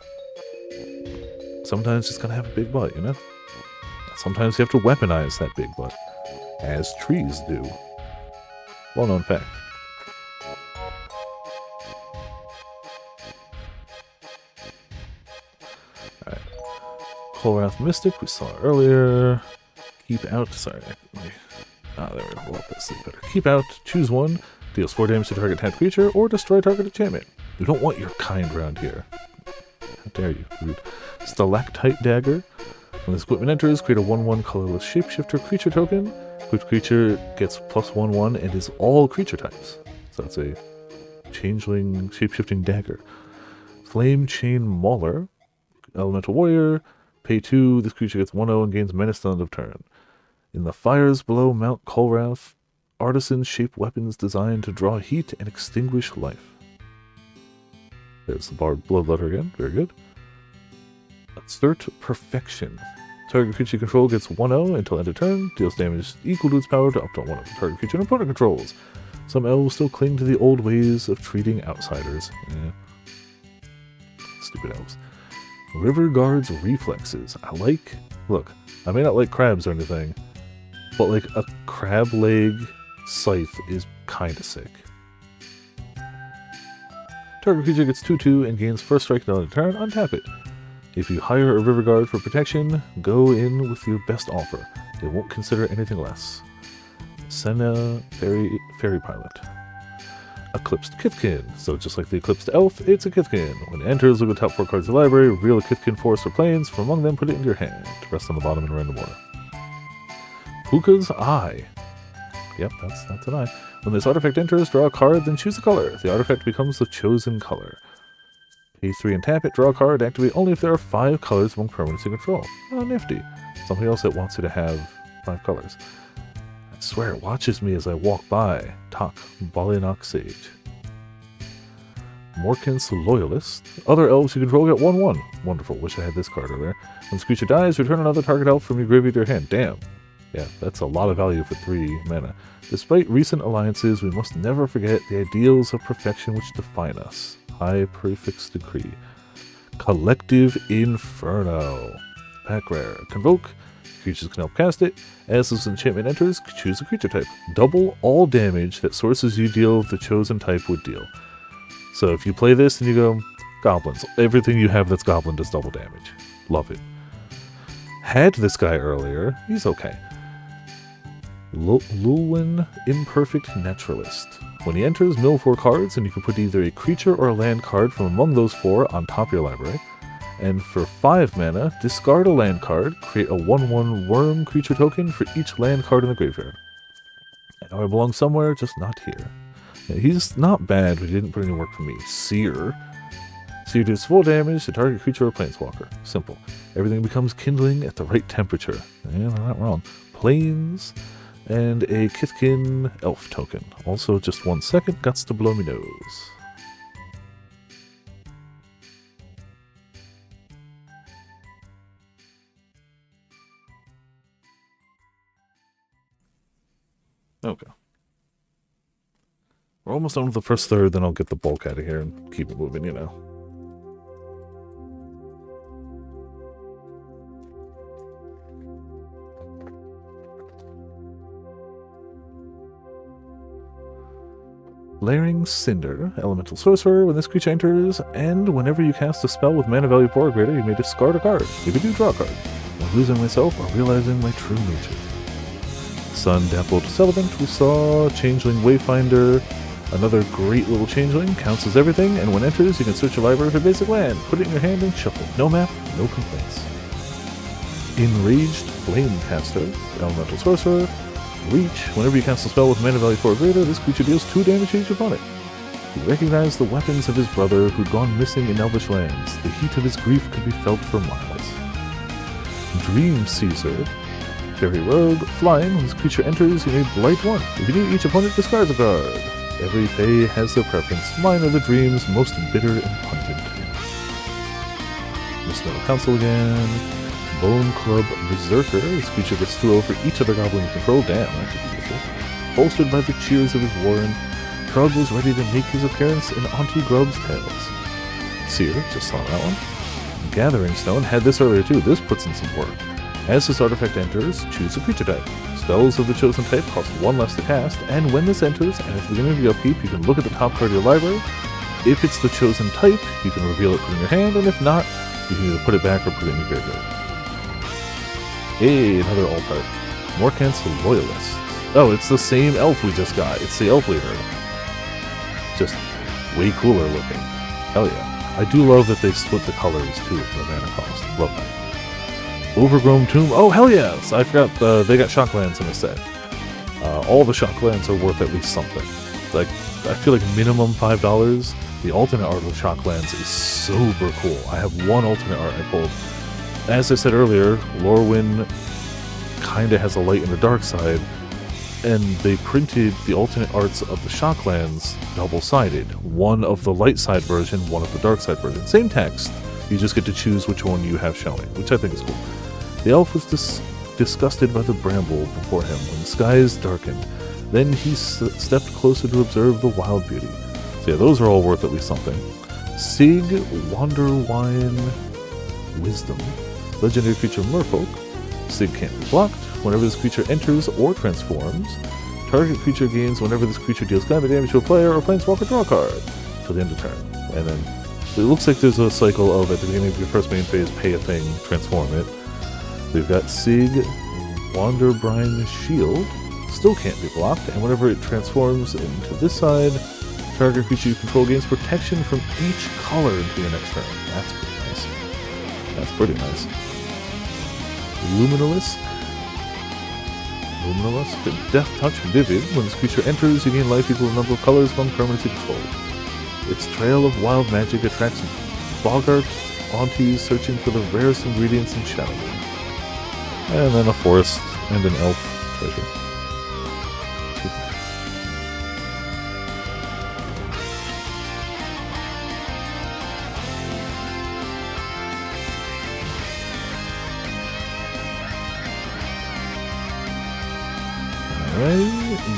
Sometimes it's gonna have a big butt, you know? Sometimes you have to weaponize that big butt, as trees do. Well-known fact. Alright. Kolrath Mystic, we saw earlier. Keep out, sorry. There we go, we'll let that sleep better. Keep out, choose one. Deals 4 damage to target tapped creature, or destroy target enchantment. You don't want your kind around here. How dare you, rude. Stalactite Dagger. When this equipment enters, create a 1/1 colorless shapeshifter creature token, which creature gets +1/1 and is all creature types. So that's a changeling shapeshifting dagger. Flame Chain Mauler. Elemental Warrior. Pay 2, this creature gets 1/0 and gains menace till end of turn. In the fires below Mount Kolrath, artisans shape weapons designed to draw heat and extinguish life. There's the Bard Bloodletter again. Very good. Assert Perfection. Target creature you control gets 1/0 until end of turn. Deals damage equal to its power to up to 1 of the target creature and opponent controls. Some elves still cling to the old ways of treating outsiders. Stupid elves. River Guard's Reflexes. Look, I may not like crabs or anything, but like a crab leg scythe is kinda sick. Target creature gets 2/2 and gains first strike until end of turn. Untap it. If you hire a River Guard for protection, go in with your best offer. They won't consider anything less. Senna Fairy Pilot. Eclipsed Kithkin. So just like the Eclipsed Elf, it's a Kithkin. When it enters, look at the top 4 cards of the library, reveal a Kithkin forest or plains. From among them, put it into your hand. Rest on the bottom in random order. Puka's Eye. Yep, that's an eye. When this artifact enters, draw a card, then choose a color. The artifact becomes the chosen color. Pay 3 and tap it, draw a card, activate only if there are 5 colors among permanents you control. Oh, nifty. Something else that wants you to have 5 colors. I swear it watches me as I walk by. Tak, Balinok Sage. Morkins Loyalist. Other elves you control get 1/1. Wonderful, wish I had this card earlier. When this creature dies, return another target elf from your graveyard to your hand. Damn. Yeah, that's a lot of value for 3 mana. Despite recent alliances, we must never forget the ideals of perfection which define us. High Prefix Decree. Collective Inferno. Pack rare. Convoke. Creatures can help cast it. As this enchantment enters, choose a creature type. Double all damage that sources you deal the chosen type would deal. So if you play this and you go, goblins, everything you have that's goblin does double damage. Love it. Had this guy earlier, he's okay. Lorwyn, Imperfect Naturalist. When he enters, mill 4 cards, and you can put either a creature or a land card from among those 4 on top of your library. And for 5 mana, discard a land card, create a 1/1 worm creature token for each land card in the graveyard. I know I belong somewhere, just not here. Now, he's not bad, but he didn't put any work for me. Seer. Seer deals full damage to target creature or planeswalker. Simple. Everything becomes kindling at the right temperature. Yeah, I'm not wrong. Plains. And a Kithkin elf token. Also, just 1 second, guts to blow me nose. Okay. We're almost done with the first third, then I'll get the bulk out of here and keep it moving, you know. Blaring Cinder, Elemental Sorcerer. When this creature enters, and whenever you cast a spell with mana value 4 or greater, you may discard a card. If you do, draw a card. I'm losing myself or realizing my true nature. Sun Dappled Celebrant, we saw. Changeling Wayfinder. Another great little changeling, counts as everything, and when enters, you can search your library for basic land, put it in your hand, and shuffle. No map, no complaints. Enraged Flamecaster, elemental sorcerer. Reach. Whenever you cast a spell with mana value 4 or greater, this creature deals 2 damage to each opponent. He recognized the weapons of his brother who'd gone missing in Elvish lands. The heat of his grief could be felt for miles. Dream Caesar. Fairy Rogue. Flying. When this creature enters, you may blight 1. If you do, each opponent discards a card. Every fae has their preference. Mine are the dreams, most bitter and pungent. Misnomer Council again. Bone Club Berserker. This creature gets 2 over each other goblin you control. Damn, that could be useful. Bolstered by the cheers of his warren, Krug was ready to make his appearance in Auntie Grub's Tales. Seer, just saw that one. Gathering Stone, had this earlier too. This puts in some work. As this artifact enters, choose a creature type. Spells of the chosen type cost 1 less to cast, and when this enters, and at the beginning of your upkeep, you can look at the top card of your library. If it's the chosen type, you can reveal it, put it in your hand, and if not, you can either put it back or put it in your graveyard. Hey, another alt art. Morkant's Loyalist. Oh, it's the same elf we just got. It's the elf leader. Just way cooler looking. Hell yeah. I do love that they split the colors too for the mana cost. Love that. Overgrown Tomb. Oh, hell yes! I forgot they got Shocklands in the set. All the Shocklands are worth at least something. Like, I feel like minimum $5. The alternate art with Shocklands is super cool. I have one alternate art I pulled. As I said earlier, Lorwyn kinda has a light and a dark side, and they printed the alternate arts of the Shocklands double-sided. One of the light side version, one of the dark side version. Same text, you just get to choose which one you have showing, which I think is cool. The elf was disgusted by the bramble before him when the skies darkened. Then he stepped closer to observe the wild beauty. So yeah, those are all worth at least something. Sig Wanderwine Wisdom. Legendary creature Merfolk. Sig can't be blocked. Whenever this creature enters or transforms, target creature gains whenever this creature deals combat damage to a player or planeswalker draw a card till the end of turn. And then it looks like there's a cycle of, at the beginning of your first main phase, pay a thing, transform it. We've got Sig Wanderbrine Shield. Still can't be blocked, and whenever it transforms into this side, target creature you control gains protection from each color until your next turn. That's pretty nice. That's pretty nice. Luminalisk. Death Touch Vivid. When this creature enters, you gain life equal to the number of colors among permanents you control. Its trail of wild magic attracts boggart aunties searching for the rarest ingredients in Shadowland. And then a forest and an elf treasure.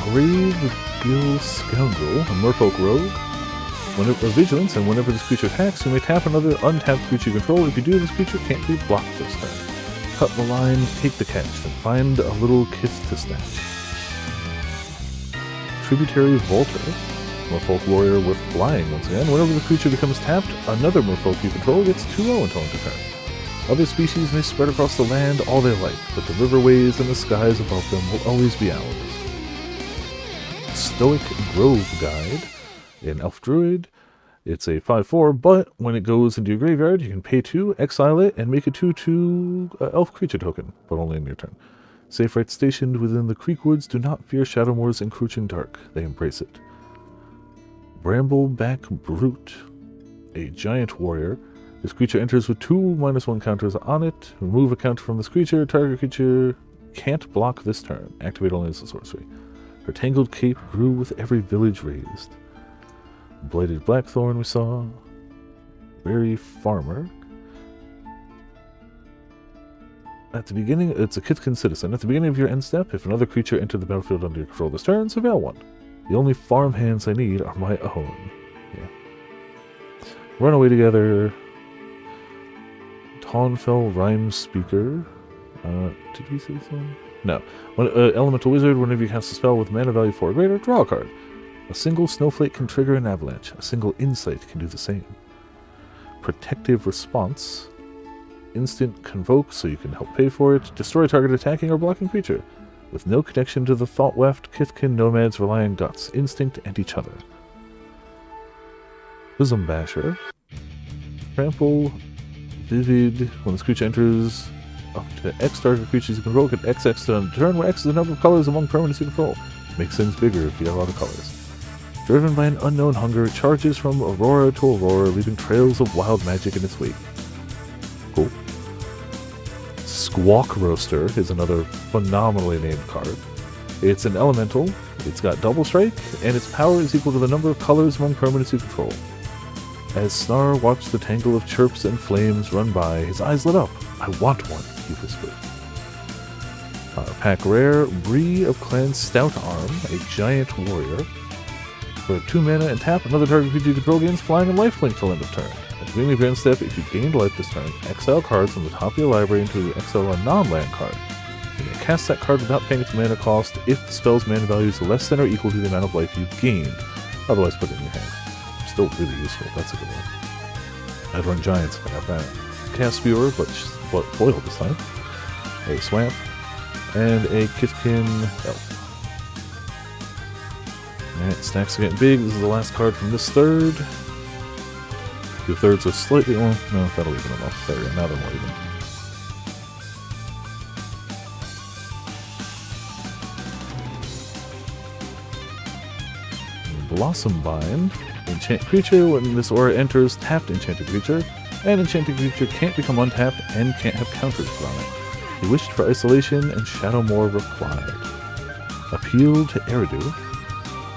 Grave Gill Scoundrel, a Merfolk Rogue. Whenever Vigilance, and whenever this creature attacks, you may tap another untapped creature you control. If you do, this creature can't be blocked this turn. Cut the line, take the catch, and find a little kiss to snatch. Tributary Volter, Merfolk Warrior with Flying once again. Whenever the creature becomes tapped, another Merfolk you control gets 2/0 until end of turn. Other species may spread across the land all they like, but the riverways and the skies above them will always be ours. Stoic Grove Guide, an Elf Druid. It's a 5/4, but when it goes into your graveyard, you can pay 2, exile it, and make a 2/2 Elf Creature token, but only in your turn. Safe rights stationed within the Creekwoods do not fear Shadowmoor's encroaching dark. They embrace it. Brambleback Brute, a giant warrior. This creature enters with 2 -1 counters on it. Remove a counter from this creature. Target creature can't block this turn. Activate only as a sorcery. Her tangled cape grew with every village raised. Blighted Blackthorn we saw. Berry Farmer. At the beginning, it's a Kithkin Citizen. At the beginning of your end step, if another creature entered the battlefield under your control this turn, surveil one. The only farm hands I need are my own. Yeah. Run away together. Tawnfell Rhyme Speaker. Did we say this one? No. When, Elemental Wizard, whenever you cast a spell with mana value 4 or greater, draw a card. A single snowflake can trigger an avalanche. A single insight can do the same. Protective Response. Instant Convoke, so you can help pay for it. Destroy target attacking or blocking creature. With no connection to the Thought Weft, Kithkin nomads rely on Guts, Instinct, and each other. Prism Basher. Trample. Vivid. When this creature enters up to X target creatures you control, get XX to turn, where X is the number of colors among permanents you control. Makes things bigger if you have a lot of colors. Driven by an unknown hunger, charges from Aurora to Aurora, leaving trails of wild magic in its wake. Cool. Squawk Roaster is another phenomenally named card. It's an elemental, it's got double strike, and its power is equal to the number of colors among permanents you control. As Snar watched the tangle of chirps and flames run by, his eyes lit up. I want one, he whispered. Pack rare, Bree of Clan Stout Arm, a giant warrior. For 2 mana and tap, another target creature you control gains flying and lifelink till end of turn. At the beginning of your end step, if you gained life this turn, exile cards from the top of your library into exile a non-land card. You may cast that card without paying its mana cost if the spell's mana value is less than or equal to the amount of life you've gained. Otherwise, put it in your hand. Still really useful, that's a good one. I'd run Giants if I got that. Cast Spewer, but foil this time. A Swamp. And a Kithkin Elf. Alright, stacks are getting big. This is the last card from this third. The thirds are slightly... well, no, that'll even them up. There we go, now they're more even. Blossom Bind. Enchant creature. When this aura enters, tapped enchanted creature. And enchanted creature can't become untapped and can't have counters put on it. He wished for isolation, and Shadowmoor replied. Appeal to Eridu.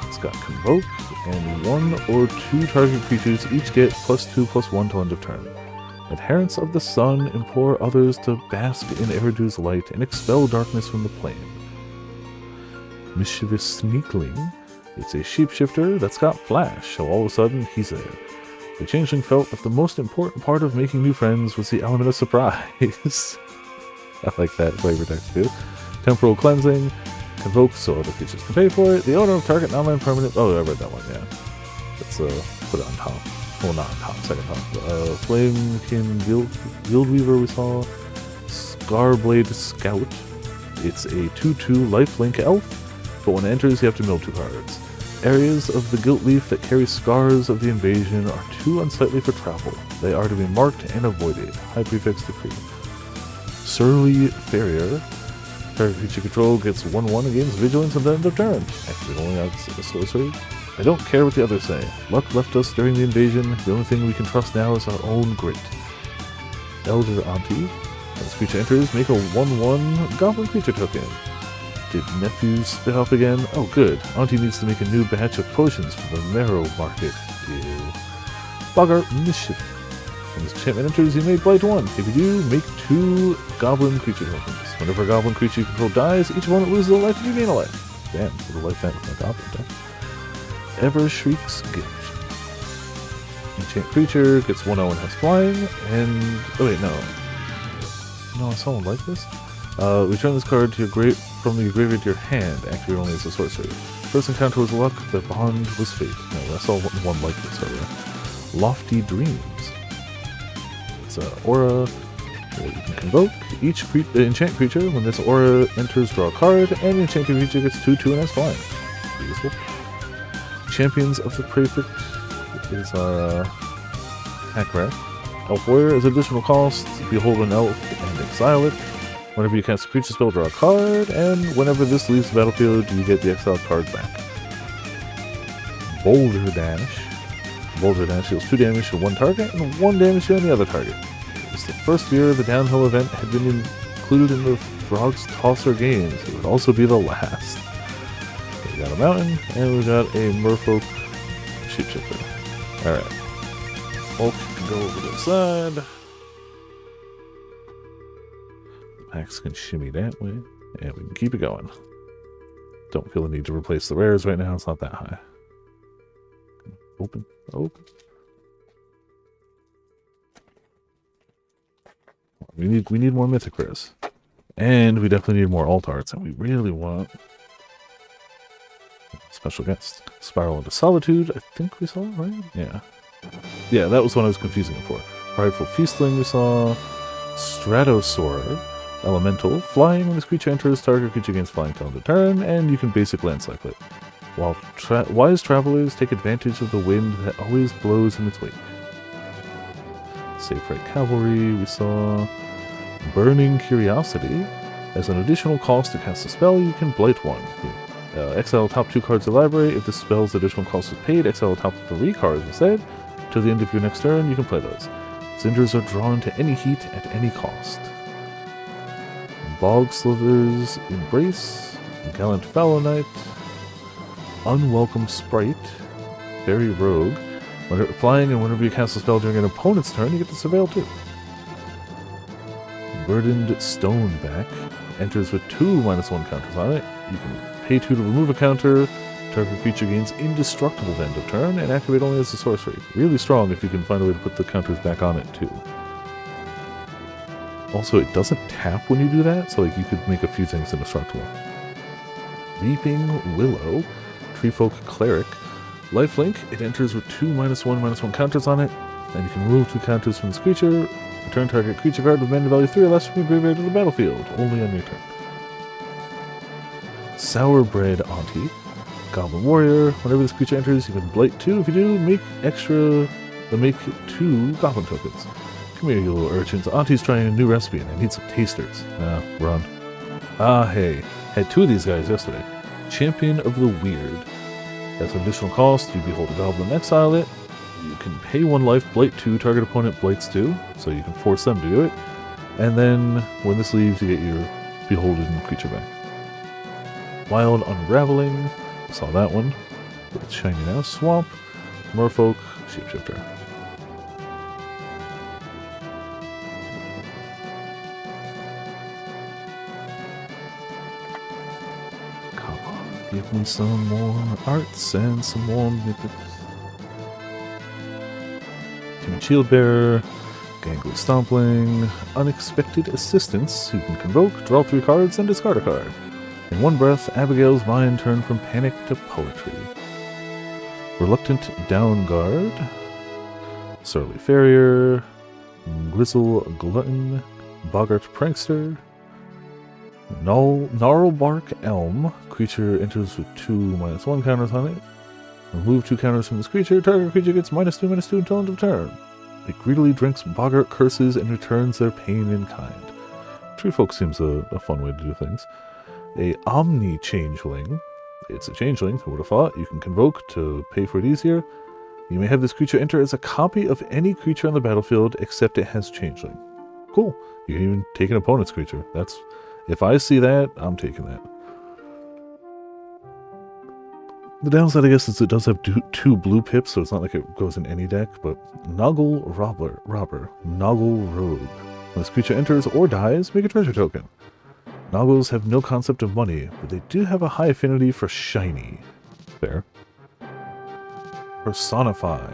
It's got Convoke, and 1 or 2 target creatures each get +2/+1 till end of turn. Adherents of the Sun implore others to bask in Eridu's light and expel darkness from the plane. Mischievous Sneakling. It's a shapeshifter that's got flash, so all of a sudden he's there. The changeling felt that the most important part of making new friends was the element of surprise. I like that flavor text too. Temporal Cleansing. Convoke so other creatures can pay for it. The owner of target non-land permanent... oh, I read that one, yeah. Let's put it on top. Well, not on top, second top. Flamekin Guildweaver we saw. Scarblade Scout. It's a 2/2 lifelink elf, but when it enters you have to mill 2 cards. Areas of the Guilt Leaf that carry scars of the invasion are too unsightly for travel. They are to be marked and avoided. High prefix decree. Surly Farrier. Target creature control gets 1/1 and gains vigilance at the end of turn. Actually, only adds a sorcery. I don't care what the others say. Luck left us during the invasion. The only thing we can trust now is our own grit. Elder Auntie. When this creature enters, make a 1/1 goblin creature token. Did nephews spit up again? Oh good. Auntie needs to make a new batch of potions for the marrow market. Ew. Boggart Mischief. When this enchantment enters, you may blight 1. If you do, make 2 goblin creature tokens. Whenever a goblin creature you control dies, each opponent loses a life and you gain a life. Damn, would have liked that with my goblin deck. Ever Shriek's Gift. Enchant creature gets 1/0 and has flying, and... oh wait, no. No, someone like this? Return this card to your from your graveyard to your hand, activate only as a sorcery. First encounter was luck, the bond was fate. No, I saw one like this earlier. Lofty Dreams. It's aura that you can convoke. Each enchant creature, when this aura enters, draw a card, and the enchanted creature gets 2/2 and has flying. Useful. Champions of the Prefect is our hack rare. Elf Warrior is additional cost. Behold an elf and exile it. Whenever you cast a creature spell, draw a card, and whenever this leaves the battlefield, you get the exiled card back. Boulder Dash. Boulder Dash deals 2 damage to one target and 1 damage to any other target. It was the first year the downhill event had been included in the Frog's Tosser games. It would also be the last. We got a mountain, and we got a merfolk shapeshifter. Alright. Hulk can go over to the side. Packs can shimmy that way, and we can keep it going. Don't feel the need to replace the rares right now, it's not that high. Open. We need more mythic rares. And we definitely need more alt arts, and we really want special guest. Spiral into Solitude, I think we saw, right? Yeah. Yeah, that was one I was confusing it for. Prideful Feastling we saw. Stratosaur. Elemental. Flying when this creature enters, target creature gains flying till end of turn, and you can basic land cycle it. while wise travelers take advantage of the wind that always blows in its wake. Safe Right Cavalry, we saw. Burning Curiosity. As an additional cost to cast a spell, you can blight one. Exile top 2 cards of the library. If the spell's additional cost is paid, exile top 3 cards instead. To the end of your next turn, you can play those. Cinders are drawn to any heat at any cost. Bog Slither's Embrace. Gallant Fallow Knight. Unwelcome Sprite. Fairy Rogue. When flying and whenever you cast a spell during an opponent's turn, you get to surveil too. Burdened Stoneback enters with 2 -1 counters on it. You can pay 2 to remove a counter. Target creature gains indestructible at end of turn and activate only as a sorcery. Really strong if you can find a way to put the counters back on it too. Also, it doesn't tap when you do that, so like you could make a few things indestructible. Weeping Willow, Treefolk Cleric. Lifelink, it enters with 2 -1/-1 counters on it, and you can remove 2 counters from this creature. Return target creature card with mana value 3 or less from your graveyard to the battlefield, only on your turn. Sourbread Auntie, Goblin Warrior. Whenever this creature enters, you can blight 2. If you do, make 2 Goblin tokens. Come here, you little urchins. Auntie's trying a new recipe and I need some tasters. Nah, run. Ah, hey. Had 2 of these guys yesterday. Champion of the Weird. That's an additional cost. You behold a goblin, exile it. You can pay 1 life, blight 2, target opponent blights 2, so you can force them to do it. And then, when this leaves, you get your beholden creature back. Wild Unraveling, saw that one. It's shiny now. Swamp, Merfolk, Shapeshifter. Come on, give me some more arts and some more mythics. Timid Shieldbearer, Gangly Stompling, Unexpected Assistance, you can convoke, draw 3 cards, and discard a card. In one breath, Abigail's mind turned from panic to poetry. Reluctant Downguard, Surly Farrier, Grizzle Glutton, Boggart Prankster, Gnarlbark Elm, creature enters with 2 -1 counters on it. Remove 2 counters from this creature. Target creature gets -2/-2 until end of turn. It greedily drinks Boggart curses and returns their pain in kind. Treefolk seems a fun way to do things. A Omni Changeling. It's a changeling, who would have thought? You can convoke to pay for it easier. You may have this creature enter as a copy of any creature on the battlefield except it has changeling. Cool. You can even take an opponent's creature. If I see that, I'm taking that. The downside, I guess, is it does have 2 blue pips, so it's not like it goes in any deck, but Noggle Robber, Noggle Rogue. When this creature enters or dies, make a treasure token. Noggles have no concept of money, but they do have a high affinity for shiny. Fair. Personify.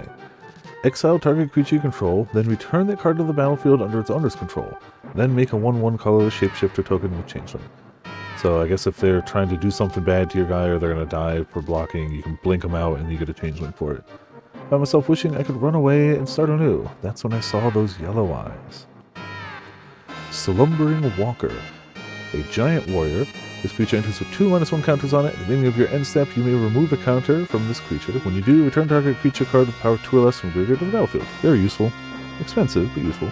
Exile target creature you control, then return that card to the battlefield under its owner's control. Then make a 1/1 colorless shapeshifter token with changeling. So I guess if they're trying to do something bad to your guy or they're going to die for blocking, you can blink them out and you get a changeling for it. I found myself wishing I could run away and start anew. That's when I saw those yellow eyes. Slumbering Walker. A giant warrior. This creature enters with 2 -1 counters on it. At the beginning of your end step, you may remove a counter from this creature. When you do, return target creature card with power 2 or less from graveyard to the battlefield. Very useful. Expensive, but useful.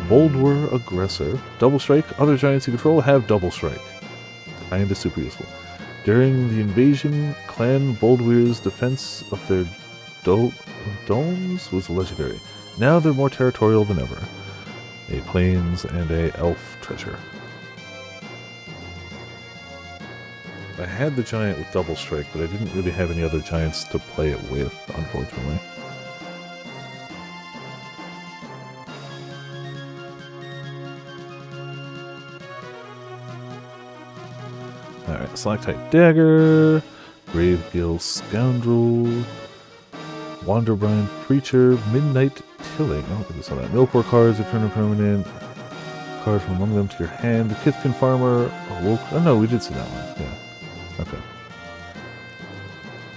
Boldwar Aggressor. Double Strike. Other giants you control have Double Strike. Kinda super useful. During the invasion, Clan Boldwar's defense of their domes was legendary. Now they're more territorial than ever. A plains and a elf treasure. I had the giant with Double Strike, but I didn't really have any other giants to play it with, unfortunately. Alright, Slack-type Dagger, Gravegill Scoundrel, Wanderbrine Preacher, Midnight Tilling. I don't think we saw that. Milkor cards, return a permanent card from among them to your hand. The Kithkin Farmer awoke. Oh no, we did see that one. Yeah. Okay.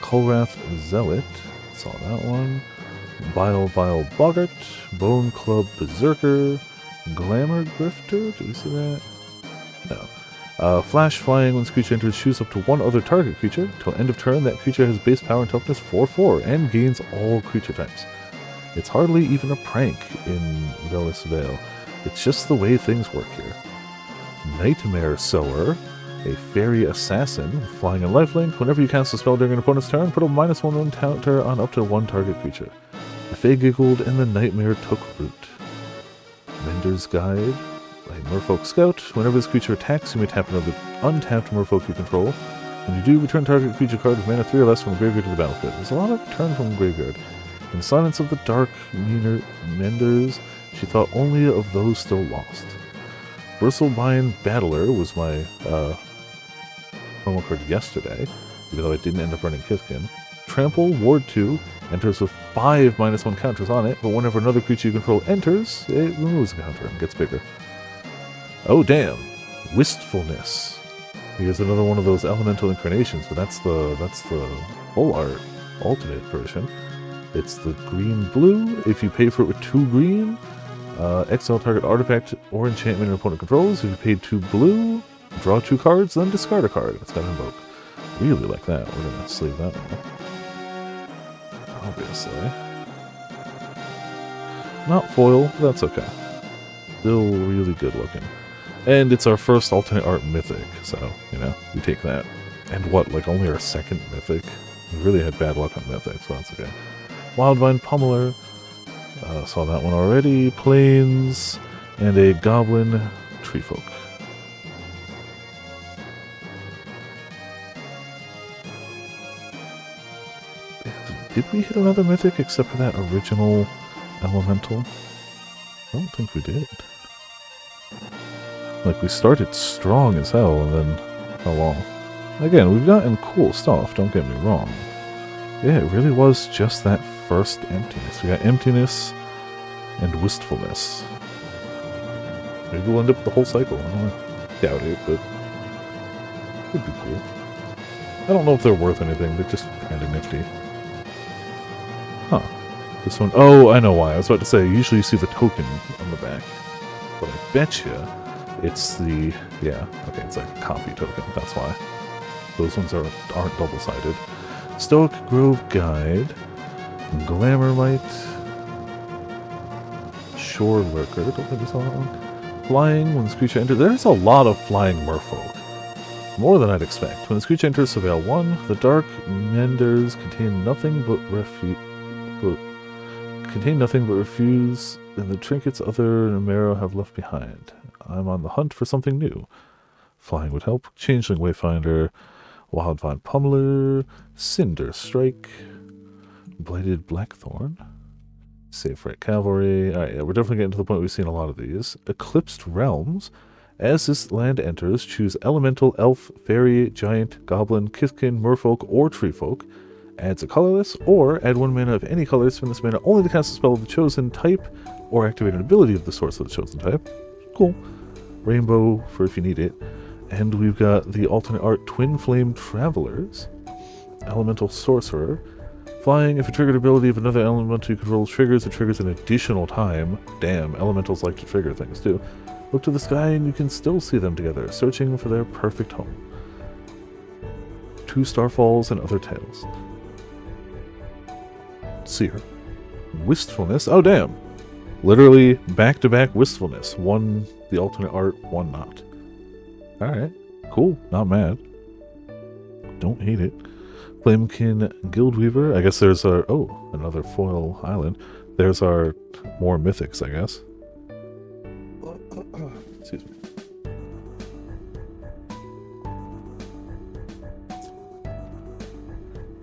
Kolrath Zealot. Saw that one. Vile Boggart. Bone Club Berserker. Glamour Grifter. Did we see that? No. Flash flying when this creature enters, choose up to one other target creature. Till end of turn, that creature has base power and toughness 4/4 and gains all creature types. It's hardly even a prank in Velis Vale. It's just the way things work here. Nightmare Sower, a fairy assassin, flying and lifelink. Whenever you cast a spell during an opponent's turn, put a -1/1 counter on up to one target creature. The Fae giggled and the nightmare took root. Mender's Guide, a Merfolk Scout. Whenever this creature attacks, you may tap another untapped Merfolk you control. When you do, return target creature card with mana 3 or less from the graveyard to the battlefield. There's a lot of return from the graveyard. In the silence of the dark, Menders, she thought only of those still lost. Bristlebine Battler was my promo card yesterday, even though I didn't end up running Kithkin. Trample, Ward 2, enters with 5 -1 counters on it, but whenever another creature you control enters, it removes a counter and gets bigger. Oh damn! Wistfulness. Here's another one of those elemental incarnations, but that's the full art alternate version. It's the green-blue. If you pay for it with 2 green, exile target artifact or enchantment your opponent controls. If you paid 2 blue, draw 2 cards, then discard a card. It's got Invoke. Really like that. We're gonna sleeve that one. Obviously. Not foil, but that's okay. Still really good looking. And it's our first alternate art mythic, so, you know, we take that. And what, like only our second mythic? We really had bad luck on mythic, so that's okay. Wildvine Pummeler. Saw that one already. Plains. And a Goblin Treefolk. Did we hit another mythic except for that original elemental? I don't think we did. Like, we started strong as hell and then fell off. Again, we've gotten cool stuff, don't get me wrong. Yeah, it really was just that first emptiness. We got emptiness and wistfulness. Maybe we'll end up with the whole cycle. I don't doubt it, but it would be cool. I don't know if they're worth anything, they're just kind of nifty. Huh. This one, oh, I know why. I was about to say, usually you see the token on the back. But I bet you it's the, yeah, okay, it's like a copy token, that's why. Those ones aren't double-sided. Stoic Grove Guide, Glamourlight, Shore Lurker, don't think we saw that one. Flying, when this creature enters, there's a lot of flying merfolk. More than I'd expect. When this creature enters Surveil 1, the Dark Menders contain nothing but refuse, and the trinkets other Numero have left behind. I'm on the hunt for something new. Flying would help. Changeling Wayfinder, Wildvine Pummeler, Cinder Strike, Blighted Blackthorn, Safe Right Cavalry. Alright, yeah, we're definitely getting to the point we've seen a lot of these. Eclipsed Realms. As this land enters, choose Elemental, Elf, Fairy, Giant, Goblin, Kithkin, Merfolk, or Treefolk. Adds a colorless, or add 1 mana of any color. Spend this mana only to cast a spell of the chosen type, or activate an ability of the source of the chosen type. Cool. Rainbow for if you need it. And we've got the alternate art Twin Flame Travelers. Elemental Sorcerer. Flying, if a triggered ability of another elemental you control triggers, it triggers an additional time. Damn, elementals like to trigger things too. Look to the sky and you can still see them together, searching for their perfect home. 2 Starfalls and Other Tales. Seer. Wistfulness. Oh, damn. Literally back-to-back Wistfulness. One the alternate art, one not. Alright. Cool. Not mad. Don't hate it. Flamekin Guildweaver. I guess there's our... Oh, another foil island. There's our more mythics, I guess. Excuse me.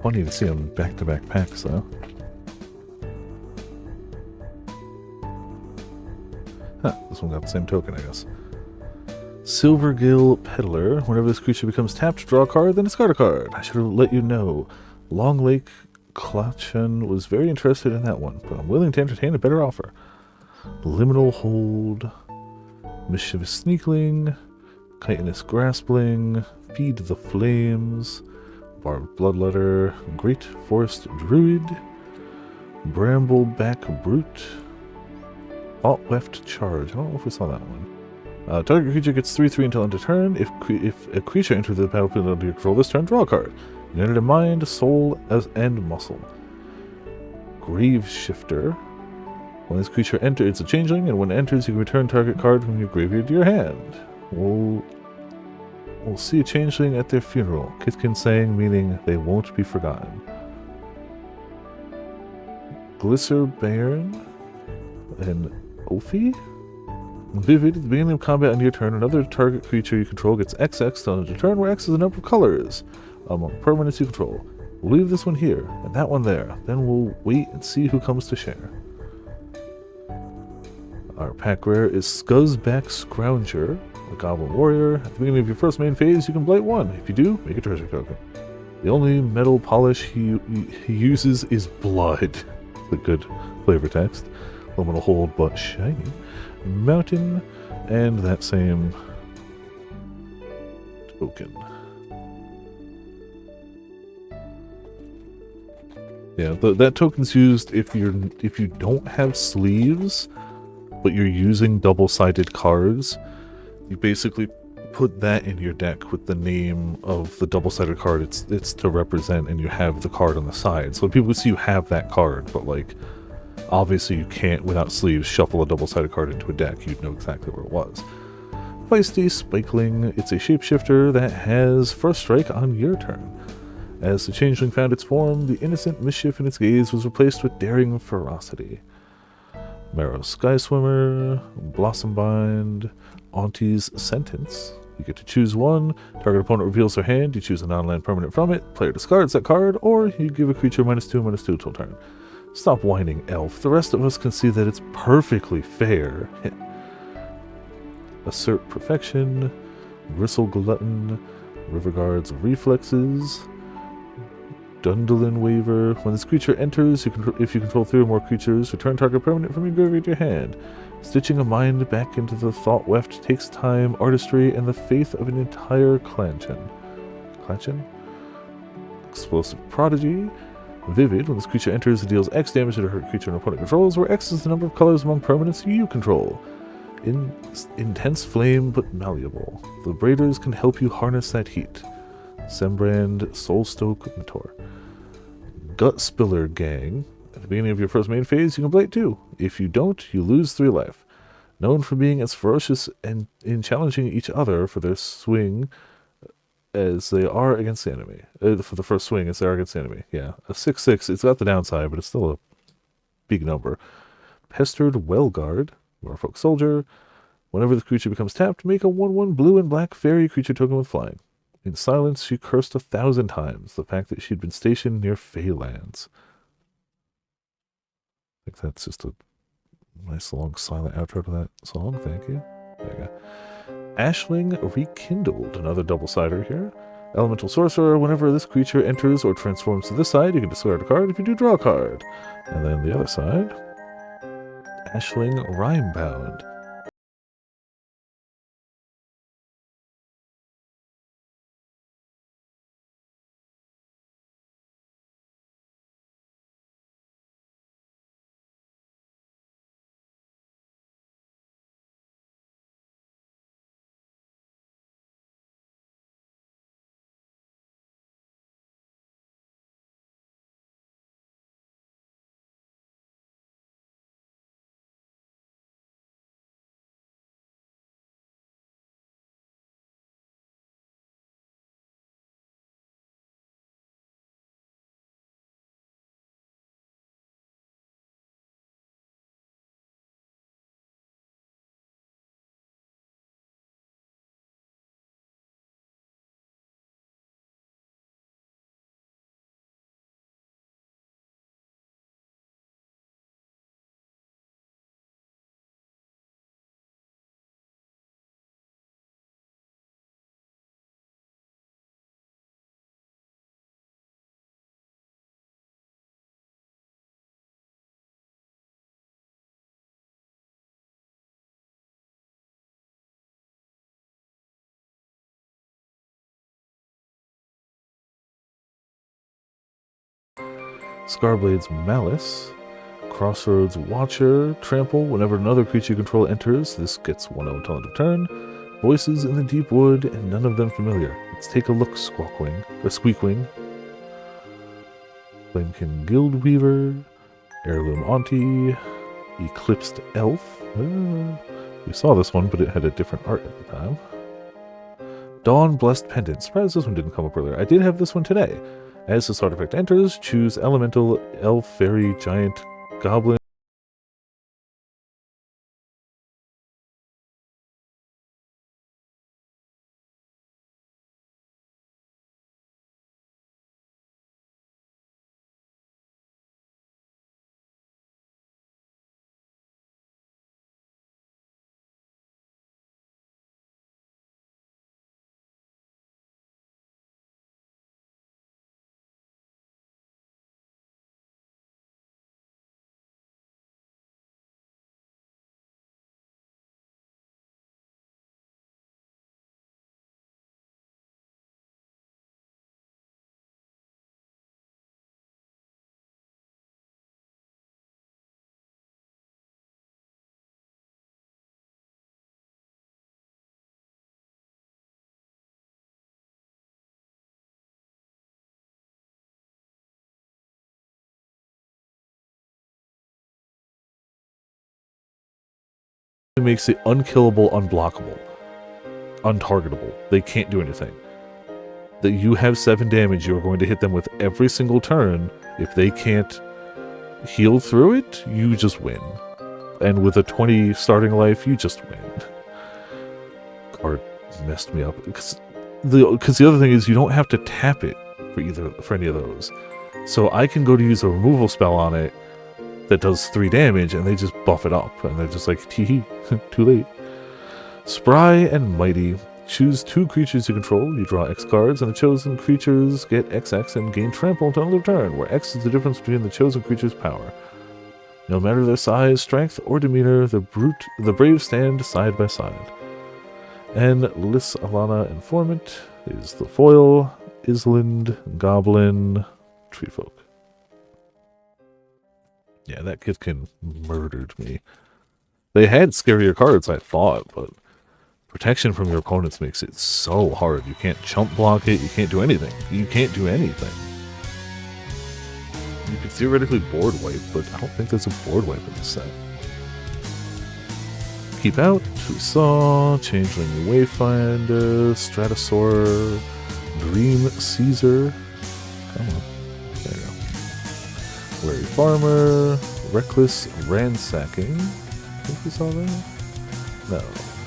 Funny to see them back-to-back packs, though. Huh, this one got the same token, I guess. Silvergill Peddler. Whenever this creature becomes tapped, draw a card, then discard a card. I should have let you know. Long Lake Klachan was very interested in that one, but I'm willing to entertain a better offer. Liminal Hold. Mischievous Sneakling. Chitinous Graspling. Feed the Flames. Barbed Bloodletter. Great Forest Druid. Brambleback Brute. Alt Left Charge. I don't know if we saw that one. Target creature gets 3/3 until end of turn. If a creature enters the battlefield under your control this turn, draw a card. Unit of mind, soul, and muscle. Grave Shifter. When this creature enters, it's a changeling, and when it enters, you can return target card from your graveyard to your hand. We'll see a changeling at their funeral. Kitkin saying, meaning they won't be forgotten. Glisser Baron and Ophi. Vivid, at the beginning of combat on your turn, another target creature you control gets XX on your turn, where X is the number of colors among permanents you control. We'll leave this one here, and that one there. Then we'll wait and see who comes to share. Our pack rare is Scuzzback Scrounger, a Goblin Warrior. At the beginning of your first main phase, you can blight one. If you do, make a treasure token. The only metal polish he uses is blood. The good flavor text. Liminal hold, but shiny. Mountain, and that same token. Yeah, that token's used if you don't have sleeves, but you're using double-sided cards. You basically put that in your deck with the name of the double-sided card it's to represent, and you have the card on the side. So people see you have that card, but like, obviously you can't, without sleeves, shuffle a double-sided card into a deck. You'd know exactly where it was. Feisty Spikeling. It's a shapeshifter that has first strike on your turn. As the changeling found its form, the innocent mischief in its gaze was replaced with daring ferocity. Marrow Skyswimmer, Blossom Bind, Auntie's Sentence. You get to choose one. Target opponent reveals their hand. You choose a non-land permanent from it. Player discards that card, or you give a creature -2/-2 till turn. Stop whining, Elf. The rest of us can see that it's perfectly fair. Assert Perfection, Bristle Glutton, Riverguard's Reflexes, Dundalin Waver. When this creature enters, if you control 3 or more creatures, return target permanent from your graveyard to your hand. Stitching a mind back into the thought weft takes time, artistry, and the faith of an entire clanchen. Explosive Prodigy. Vivid. When this creature enters, it deals X damage to a hurt creature an opponent controls, where X is the number of colors among permanents you control. Intense flame, but malleable. The Braiders can help you harness that heat. Sembrand, Soulstoke, Mator. Gut Spiller Gang. At the beginning of your first main phase, you can blight 2. If you don't, you lose 3 life. Known for being as ferocious and in challenging each other for their swing as they are against the enemy. For the first swing as they are against the enemy. Yeah, a 6/6. It's got the downside, but it's still a big number. Pestered Wellguard, Norfolk Soldier. Whenever this creature becomes tapped, make a 1/1 blue and black fairy creature token with flying. In silence, she cursed 1,000 times the fact that she'd been stationed near Feylands. I think that's just a nice long silent outro to that song. Thank you. There you go. Ashling Rekindled, another double-sider here. Elemental Sorcerer. Whenever this creature enters or transforms to this side, you can discard a card. If you do, draw a card. And then the other side. Ashling Rhymebound. Scarblade's Malice. Crossroads Watcher. Trample. Whenever another creature you control enters, this gets 1/0 until end of turn. Voices in the Deep Wood, and none of them familiar. Let's take a look, Squeakwing. Flamekin Guildweaver. Heirloom Auntie. Eclipsed Elf. We saw this one, but it had a different art at the time. Dawn Blessed Pendant. Surprised this one didn't come up earlier. I did have this one today. As this artifact enters, choose Elemental, Elf, Fairy, Giant, Goblin. It makes it unkillable, unblockable, untargetable. They can't do anything. That you have 7 damage, you're going to hit them with every single turn. If they can't heal through it, you just win. And with a 20 starting life, you just win. Card messed me up. Because the other thing is you don't have to tap it for any of those. So I can go to use a removal spell on it that does 3 damage, and they just buff it up. And they're just like, tee too late. Spry and Mighty. Choose 2 creatures you control. You draw X cards, and the chosen creatures get XX and gain Trample until end of turn, where X is the difference between the chosen creature's power. No matter their size, strength, or demeanor, the brave stand side by side. And Lys Alana Informant is the foil. Island, Goblin, Treefolk. Yeah, that Kithkin murdered me. They had scarier cards, I thought, but protection from your opponents makes it so hard. You can't chump block it, you can't do anything. You can't do anything. You could theoretically board wipe, but I don't think there's a board wipe in this set. Keep out, Tusaw, Changeling Wayfinder, Stratosaur, Dream Caesar. Come on. There you go. Wary Farmer, Reckless Ransacking. I think we saw that? No.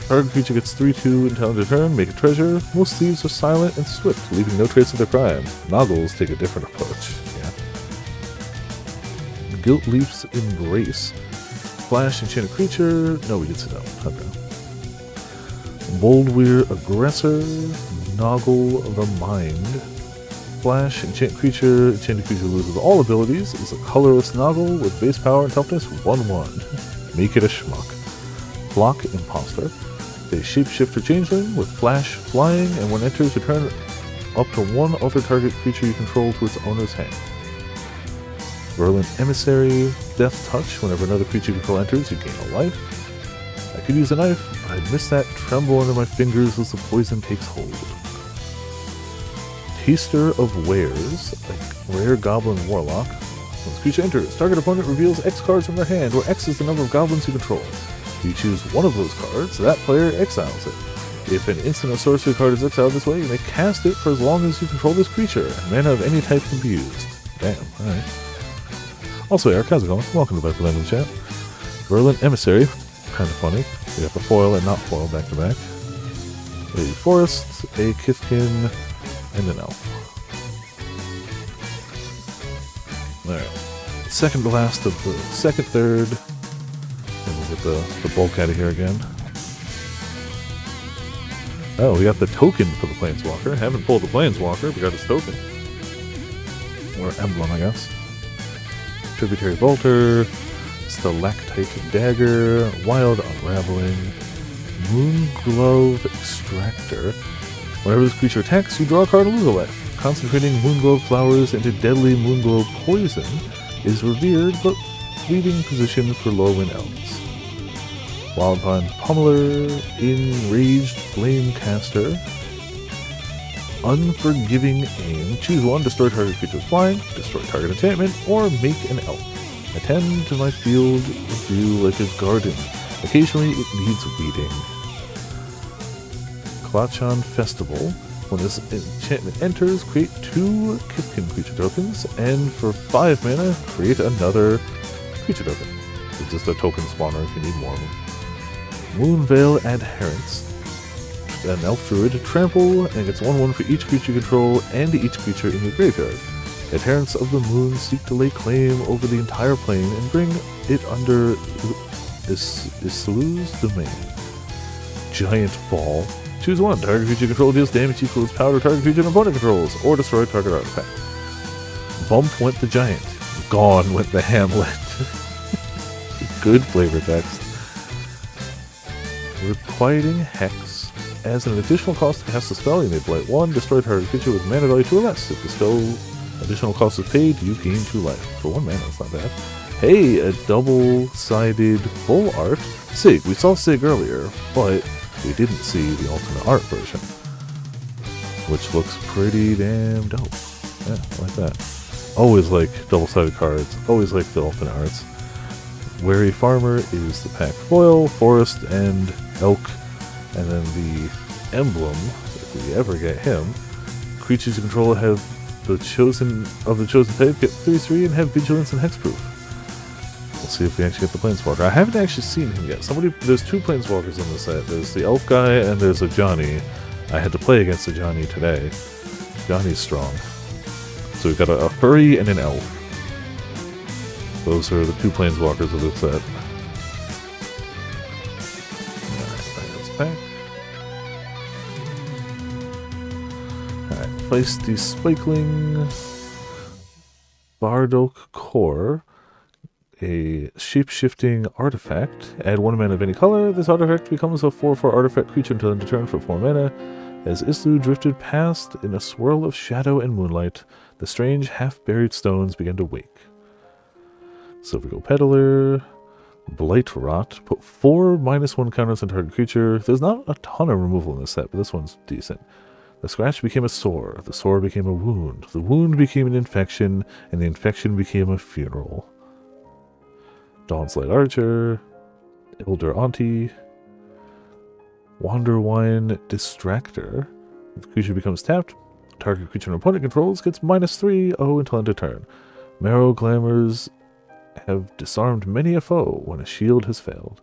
Target creature gets 3/2 until end of turn, make a treasure. Most thieves are silent and swift, leaving no trace of their crime. Noggles take a different approach. Yeah. Guilt Leaf's Embrace. Flash, enchanted creature. No, we did sit down. Okay. Boldweir Aggressor. Noggle the Mind. Flash, enchanted creature loses all abilities, is a colorless Noggle with base power and toughness 1/1. Make it a schmuck. Block Imposter. A shapeshifter changeling with flash, flying, and when enters, return up to 1 other target creature you control to its owner's hand. Verlin Emissary. Death Touch. Whenever another creature you control enters, you gain a life. I could use a knife, but I'd miss that tremble under my fingers as the poison takes hold. Taster of Wares, a rare goblin warlock. When this creature enters, target opponent reveals X cards from their hand, where X is the number of goblins you control. If you choose one of those cards, that player exiles it. If an instant or sorcery card is exiled this way, you may cast it for as long as you control this creature. Mana of any type can be used. Damn, alright. Also, Eric, how's it going? Welcome to Back to Land Chat. Verlin Emissary, kind of funny. We got the foil and not foil back to back. A forest, a Kithkin, and an elf. Alright. Second to last of the second third. And we'll get the bulk out of here again. Oh, we got the token for the Planeswalker. Haven't pulled the Planeswalker, we got his token. Or emblem, I guess. Tributary Bolter, Stalactite Dagger, Wild Unraveling, Moonglove Extractor. Whenever this creature attacks, you draw a card and lose a life. Concentrating Moonglove flowers into deadly Moonglove poison is revered, but leading position for Lorwyn Elves. Wildvine Pummeler, Enraged Flamecaster, Unforgiving Aim. Choose one, destroy target creature with flying, destroy target enchantment, or make an elf. Attend to my field of view like a garden. Occasionally it needs weeding. Klachan Festival. When this enchantment enters, create 2 Kithkin creature tokens, and for 5 mana, create another creature token. It's just a token spawner if you need more of them. Moonveil Adherents. An elf druid, trample, and gets 1/1 for each creature you control and each creature in your graveyard. Adherents of the Moon seek to lay claim over the entire plane and bring it under Islu's domain. Giant Ball. Choose one. Target creature you control deals damage equal its power to target creature an opponent controls, or destroy target artifact. Bump went the giant. Gone went the hamlet. Good flavor text. Requiting Hex. As an additional cost to cast a spell, you may blight 1, destroy target creature with mana value 2 or less. If the spell additional cost is paid, you gain 2 life. For 1 mana, that's not bad. Hey, a double-sided full art. Sig. We saw Sig earlier, but we didn't see the alternate art version, which looks pretty damn dope. Yeah, I like that. Always like double-sided cards. Always like the alternate arts. Wary Farmer is the pack foil, forest, and elk. And then the emblem, if we ever get him, creatures you control have the chosen type get 3/3 and have vigilance and hexproof. We'll see if we actually get the planeswalker. I haven't actually seen him yet. There's 2 planeswalkers in this set. There's the elf guy and there's a Johnny. I had to play against the Johnny today. Johnny's strong. So we've got a furry and an elf. Those are the 2 planeswalkers of this set. Alright, Feisty Spikeling, Bardock Core, a shape-shifting artifact. Add 1 mana of any color. This artifact becomes a 4/4 artifact creature until end of turn for 4 mana. As Islu drifted past in a swirl of shadow and moonlight, the strange half-buried stones began to wake. Silvergo Peddler, Blight Rot. Put 4 -1 counters on target creature. There's not a ton of removal in this set, but this one's decent. The scratch became a sore. The sore became a wound. The wound became an infection, and the infection became a funeral. Dawn's Light Archer, Elder Auntie, Wanderwine Distractor. If the creature becomes tapped, target creature an opponent controls gets -3/0 until end of turn. Marrow Glamours have disarmed many a foe when a shield has failed.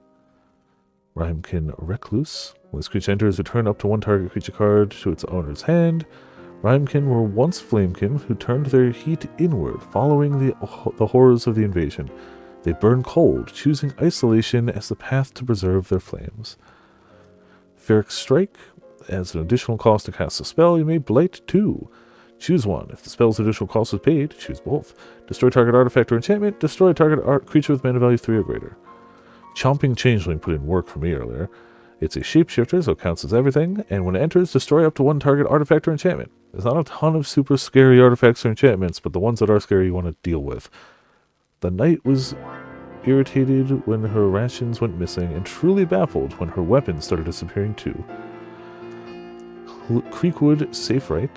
Rhymekin Recluse. When this creature enters, return up to 1 target creature card to its owner's hand. Rhymekin were once Flamekin who turned their heat inward following the horrors of the invasion. They burn cold, choosing isolation as the path to preserve their flames. Ferric Strike. As an additional cost to cast a spell, you may blight 2. Choose one. If the spell's additional cost is paid, choose both. Destroy target artifact or enchantment. Destroy target creature with mana value 3 or greater. Chomping Changeling put in work for me earlier. It's a shapeshifter, so it counts as everything, and when it enters, destroy up to 1 target artifact or enchantment. There's not a ton of super scary artifacts or enchantments, but the ones that are scary you want to deal with. The knight was irritated when her rations went missing, and truly baffled when her weapons started disappearing too. Creekwood Safe Right.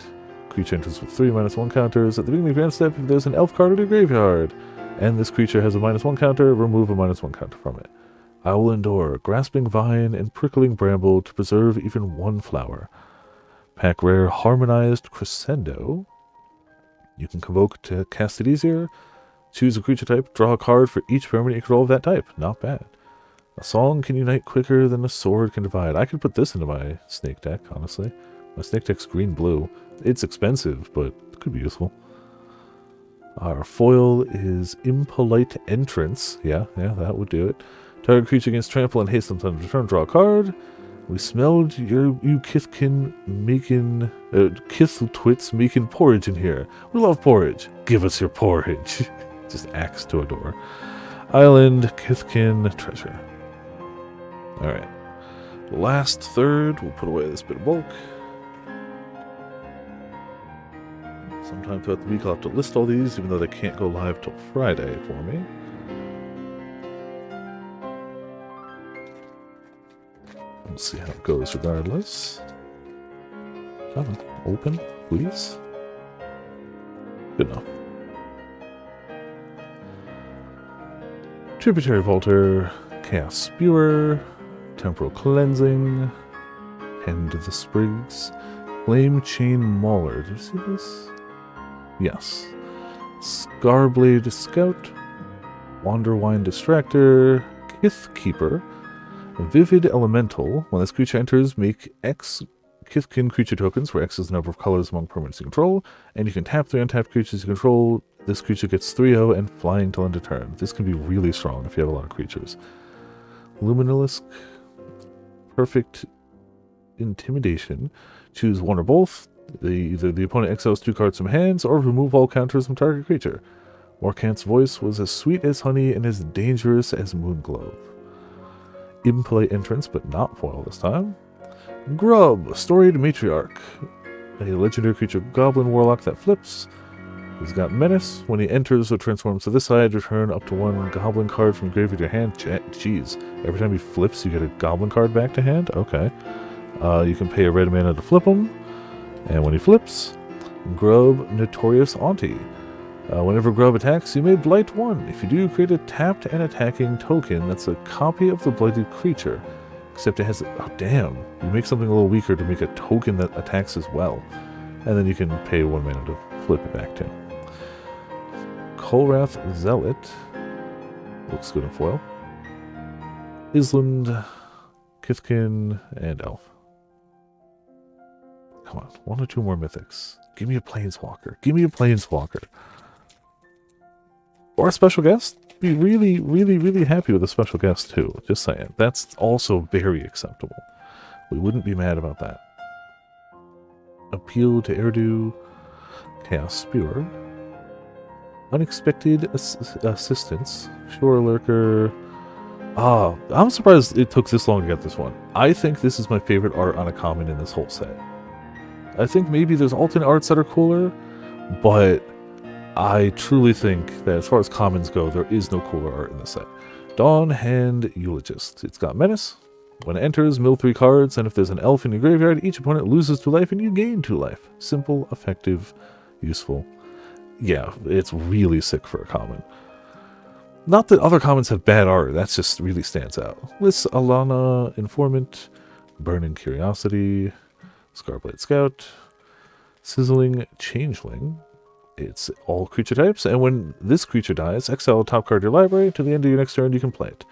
Creature enters with 3 -1 counters. At the beginning of your end step, if there's an elf card in your graveyard, and this creature has a -1 counter, remove a -1 counter from it. I will endure Grasping Vine and Prickling Bramble to preserve even 1 flower. Pack rare Harmonized Crescendo. You can convoke to cast it easier. Choose a creature type, draw a card for each permanent you control of that type. Not bad. A song can unite quicker than a sword can divide. I could put this into my snake deck, honestly. My snake deck's green-blue. It's expensive, but it could be useful. Our foil is Impolite Entrance. Yeah, that would do it. Target creature against trample and haste until end of turn, draw a card. We smelled you Kithkin making, Kithtwits making porridge in here. We love porridge. Give us your porridge. Just axe to a door. Island, Kithkin, treasure. Alright. Last third, we'll put away this bit of bulk. Sometime throughout the week I'll have to list all these, even though they can't go live till Friday for me. We'll see how it goes regardless. Come on, open, please. Good enough. Tributary Vaulter, Chaos Spewer, Temporal Cleansing, Hand of the Sprigs, Flame Chain Mauler. Did you see this? Yes. Scarblade Scout, Wanderwine Distractor, Kith Keeper, Vivid Elemental. When this creature enters, make X Kithkin creature tokens, where X is the number of colors among permanents you control, and you can tap 3 untapped creatures you control. This creature gets 3/0 and flying till end of turn. This can be really strong if you have a lot of creatures. Luminalisk, Perfect Intimidation. Choose one or both. Either the opponent exiles 2 cards from hands, or remove all counters from target creature. Morkant's voice was as sweet as honey and as dangerous as Moonglove. Impolite entrance, but not foil this time. Grub, Storied Matriarch. A legendary creature goblin warlock that flips. He's got Menace. When he enters or transforms to this side, return up to 1 goblin card from graveyard to hand. Jeez. Every time he flips, you get a goblin card back to hand? Okay. You can pay a red mana to flip him. And when he flips, Grub, Notorious Auntie. Whenever Grub attacks, you may blight 1. If you do, create a tapped and attacking token that's a copy of the blighted creature. Except it has... Oh, damn. You make something a little weaker to make a token that attacks as well. And then you can pay 1 mana to flip it back to him. Kolrath Zealot. Looks good in foil. Island, Kithkin, and Elf. Come on, 1 or 2 more mythics. Give me a Planeswalker. Give me a Planeswalker. Or a special guest. Be really, really, really happy with a special guest too. Just saying. That's also very acceptable. We wouldn't be mad about that. Appeal to Erdu. Chaos Spewer. Unexpected Assistance. Shore Lurker. I'm surprised it took this long to get this one. I think this is my favorite art on a common in this whole set. I think maybe there's alternate arts that are cooler, but I truly think that as far as commons go, there is no cooler art in the set. Dawn Hand Eulogist. It's got Menace. When it enters, mill 3 cards, and if there's an elf in your graveyard, each opponent loses 2 life and you gain 2 life. Simple, effective, useful. Yeah, it's really sick for a common. Not that other commons have bad art, that just really stands out. Liz Alana Informant, Burning Curiosity, Scarblade Scout, Sizzling Changeling. It's all creature types, and when this creature dies, exile a top card of your library. To the end of your next turn, you can play it.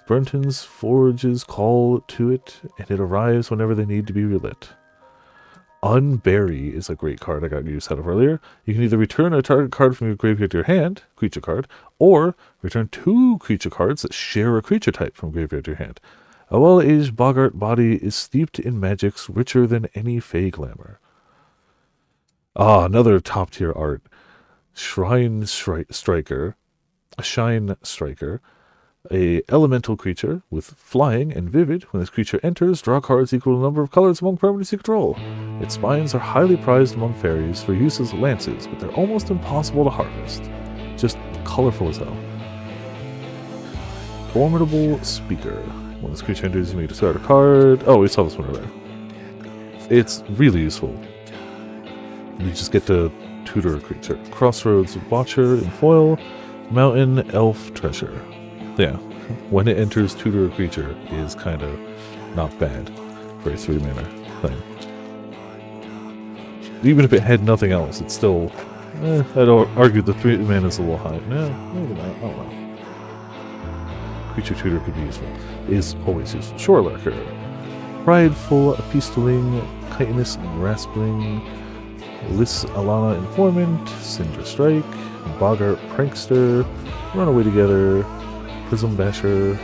Burnton's Forges call to it, and it arrives whenever they need to be relit. Unbury is a great card I got use out of earlier. You can either return a target card from your graveyard to your hand, creature card, or return 2 creature cards that share a creature type from graveyard to your hand. A well-aged boggart body is steeped in magics richer than any fey glamour. Another top-tier art. Shine Striker. A elemental creature with flying and vivid. When this creature enters, draw cards equal to the number of colors among permanents you control. Its spines are highly prized among fairies for use as lances, but they're almost impossible to harvest. Just colorful as hell. Formidable Speaker. When this creature enters, you may discard a card. Oh, we saw this one earlier. It's really useful. You just get to tutor a creature. Crossroads Watcher in foil. Mountain Elf Treasure. Yeah, when it enters, tutor a creature is kind of not bad for a 3-mana thing. Even if it had nothing else, it's still... I'd argue the 3 mana is a little high. No, maybe not. I don't know. Creature tutor could be useful. Is always useful. Shore Lurker. Prideful Feastling, Chitinous Graspling, Liz Alana Informant, Cinder Strike, Boggart Prankster, Runaway Together, Prism Basher,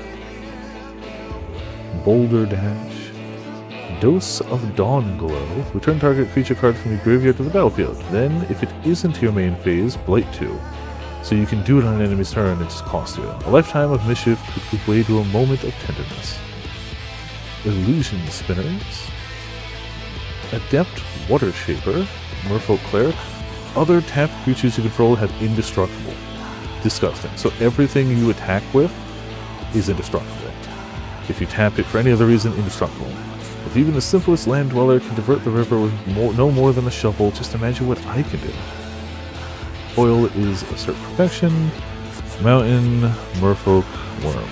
Boulder Dash, Dose of Dawn Glow. Return target creature card from your graveyard to the battlefield. Then, if it isn't your main phase, Blight 2. So you can do it on an enemy's turn and it just costs you. A lifetime of mischief could give way to a moment of tenderness. Illusion Spinners, Adept Water Shaper, Merfolk Cleric. Other tapped creatures you control have indestructible. Disgusting. So everything you attack with is indestructible. If you tap it for any other reason, indestructible. If even the simplest land dweller can divert the river with no more than a shovel, just imagine what I can do. Oil is assert perfection. Mountain, merfolk, worm.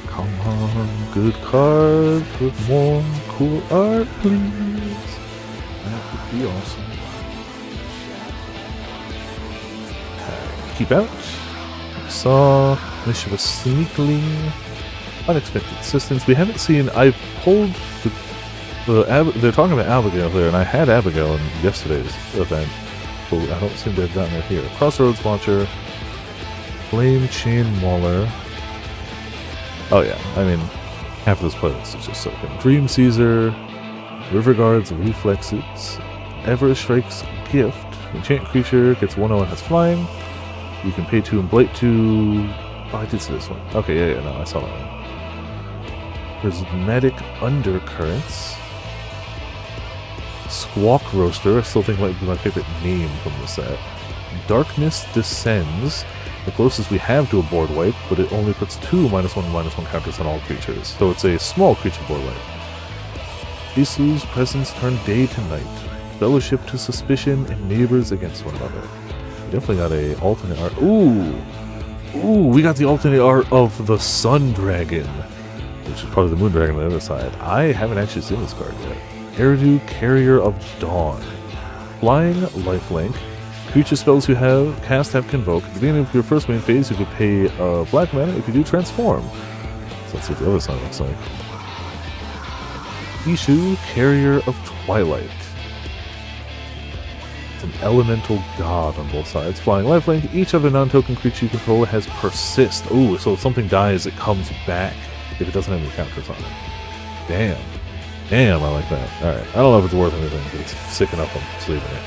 Come on, good card, put more cool art, please. That would be awesome. Keep out. Saw. Mischievous Sneakling. Unexpected assistance. We haven't seen. I pulled they're talking about Abigail there, and I had Abigail in yesterday's event, but I don't seem to have gotten her here. Crossroads Launcher. Flame Chain Mauler. Oh yeah, I mean, half of this playlist is just so good. Dream Caesar. River Guard's Reflexes. Ever Strike's Gift. Enchant creature gets 1/0 and has flying. You can pay 2 and blight 2. Oh, I did see this one. Okay, yeah, no, I saw that one. Prismatic Undercurrents. Squawk Roaster, I still think might be my favorite name from the set. Darkness Descends. The closest we have to a board wipe, but it only puts 2 -1/-1 counters on all creatures, so it's a small creature board wipe. Isu's presence turn day to night. Fellowship to suspicion and neighbors against one another. Definitely got a alternate art. Ooh, we got the alternate art of the Sun Dragon, which is probably the Moon Dragon on the other side. I haven't actually seen this card yet. Hairdo, Carrier of Dawn. Flying, Lifelink. Creature spells you cast have Convoke. At the beginning of your first main phase, you could pay black mana. If you do, Transform. So let's see what the other side looks like. Ishu, Carrier of Twilight. An elemental god on both sides. Flying lifelink. Each other non-token creature you control has persist. Oh, so if something dies, it comes back if it doesn't have any counters on it. Damn, I like that. Alright, I don't know if it's worth anything, but it's sick enough I'm sleeping it.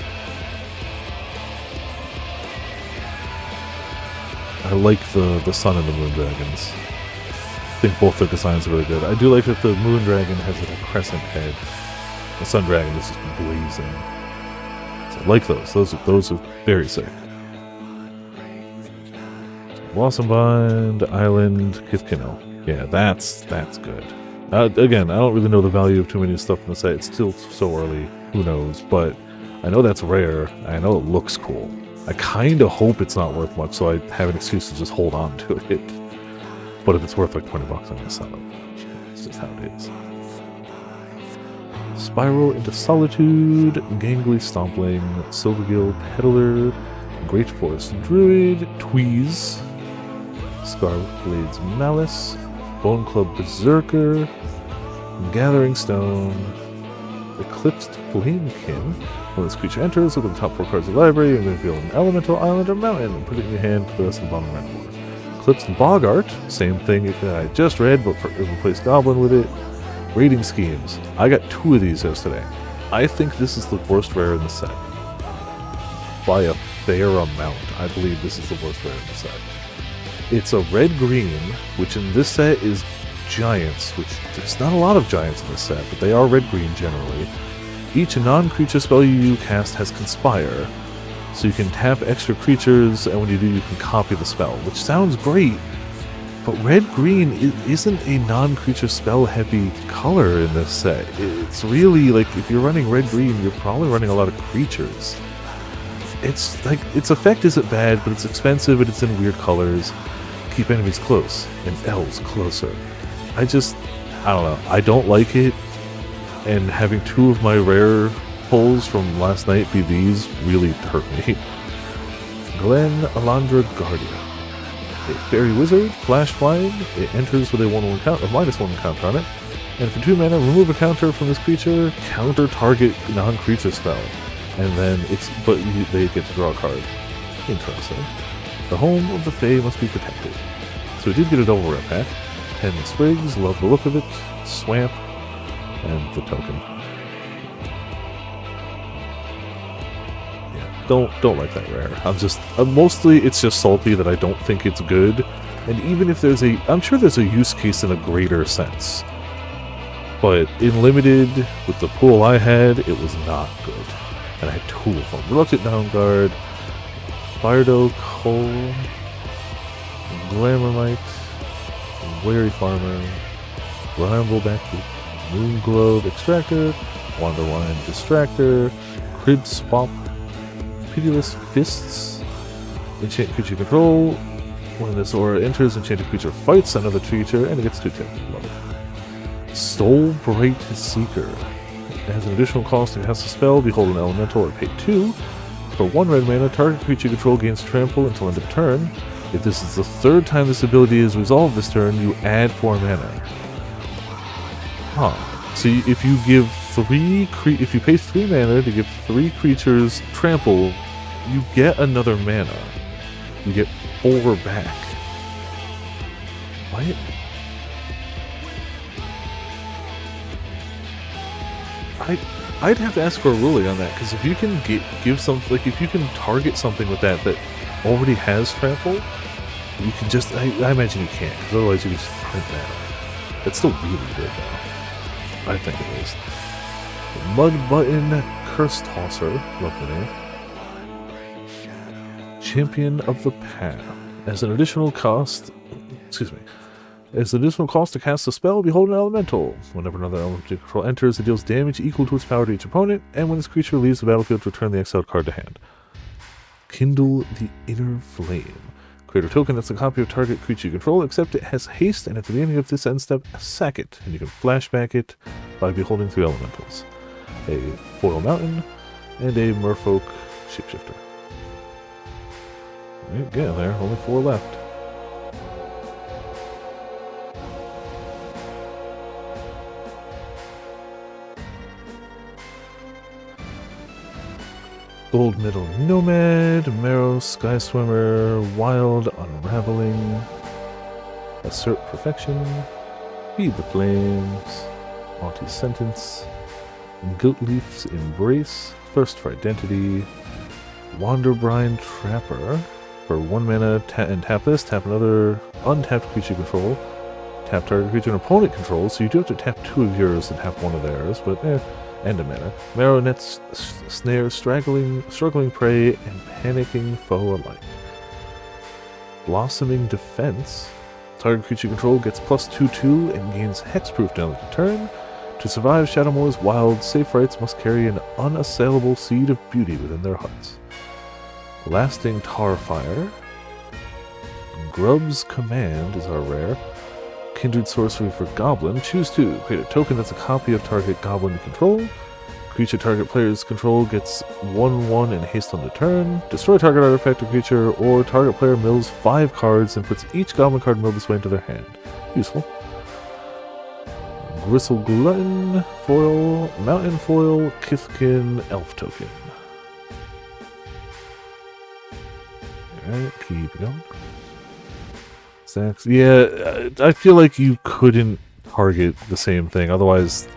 I like the Sun and the Moon Dragons. I think both their designs are really good. I do like that the Moon Dragon has like a crescent head. The Sun Dragon is just blazing. Like those are very sick. Blossom Bind, Island, Kithkino. Yeah, that's good. Again, I don't really know the value of too many stuff in the set. It's still so early, who knows, but I know that's rare. I know it looks cool. I kind of hope it's not worth much, so I have an excuse to just hold on to it. But if it's worth like $20, I'm gonna sell it. It's just how it is. Spiral into Solitude, Gangly Stompling, Silvergill Peddler, Great Forest Druid, Tweeze, Scarlet Blade's Malice, Bone Club Berserker, Gathering Stone, Eclipsed Flamekin. When this creature enters, look at the top 4 cards of the library, you're going to reveal an elemental, island, or mountain, and put it in your hand for the rest of the bottom of the board. Eclipsed Boggart, same thing that I just read, but replace Goblin with it. Raiding Schemes. I got 2 of these yesterday. I think this is the worst rare in the set. By a fair amount. I believe this is the worst rare in the set. It's a red-green, which in this set is giants, which there's not a lot of giants in this set, but they are red-green generally. Each non-creature spell you cast has Conspire, so you can tap extra creatures, and when you do, you can copy the spell, which sounds great. But red-green isn't a non-creature spell-heavy color in this set. It's really, like, if you're running red-green, you're probably running a lot of creatures. It's, like, its effect isn't bad, but it's expensive and it's in weird colors. Keep enemies close, and elves closer. I don't know. I don't like it, and having 2 of my rare pulls from last night be these really hurt me. Glen Alondra Guardian. A fairy wizard, flash blind, it enters with a -1 counter on it, and for 2 mana, remove a counter from this creature, counter target non-creature spell, and then they get to draw a card. Interesting. The home of the Fae must be protected. So we did get a double rare pack. 10 Sprigs, love the look of it, Swamp, and the token. Don't like that rare. Mostly it's just salty that I don't think it's good, and even if I'm sure there's a use case in a greater sense, but in limited, with the pool I had, it was not good, and I had 2 of them. Reluctant Downguard, Bardo Cole, Glamourmite, Wary Farmer, Brambleback, Moonglobe Extractor, Wanderwine Distractor, Crib Swap, Pitiless Fists, Enchant Creature Control. When this aura enters, enchanted creature fights another creature and it gets 2/2. Love it. Soulbright Seeker. It has an additional cost to cast a spell, behold an elemental, or pay 2. For 1 red mana, target creature control gains trample until end of turn. If this is the 3rd time this ability is resolved this turn, you add 4 mana. Huh. So if you give if you pay 3 mana to give 3 creatures trample, you get another mana. You get 4 back. What? I'd have to ask for a ruling on that, because if you can give something, like if you can target something with that already has trample, you can just, I imagine you can't, because otherwise you can just print that. That's still really good though. I think at least. Mud Button Curse Tosser, love the name. Champion of the Path. As an additional cost, as an additional cost to cast a spell, behold an elemental. Whenever another elemental control enters, it deals damage equal to its power to each opponent, and when this creature leaves the battlefield, return the exiled card to hand. Kindle the Inner Flame. Create a token that's a copy of target creature you control, except it has haste, and at the beginning of this end step, sack it, and you can flashback it by beholding 3 elementals. A Foil Mountain, and a Merfolk Shapeshifter. Right, getting there, only 4 left. Gold Middle Nomad, Marrow Sky Swimmer, Wild Unraveling, Assert Perfection, Feed the Flames, Anti-Sentence, Goatleaf's Embrace, Thirst for Identity, Wanderbrine Trapper. For 1 mana, and tap this, tap another untapped creature control, tap target creature an opponent controls, so you do have to tap 2 of yours and tap 1 of theirs, but and a mana. Marionette's Snare, struggling prey, and panicking foe alike. Blossoming Defense. Target creature control gets +2/2 and gains hexproof down the turn. To survive Shadowmoor's wild, safe rights must carry an unassailable seed of beauty within their hearts. Lasting Tarfire. Grub's Command is our rare. Kindred Sorcery for Goblin. Choose 2. Create a token that's a copy of target goblin you control. Creature target player's control gets 1/1 and haste on the turn. Destroy target artifact or creature, or target player mills 5 cards and puts each goblin card milled this way into their hand. Useful. Gristle Glutton. Foil. Mountain Foil. Kithkin. Elf Token. Alright, keep going. Sacks. Yeah, I feel like you couldn't target the same thing, otherwise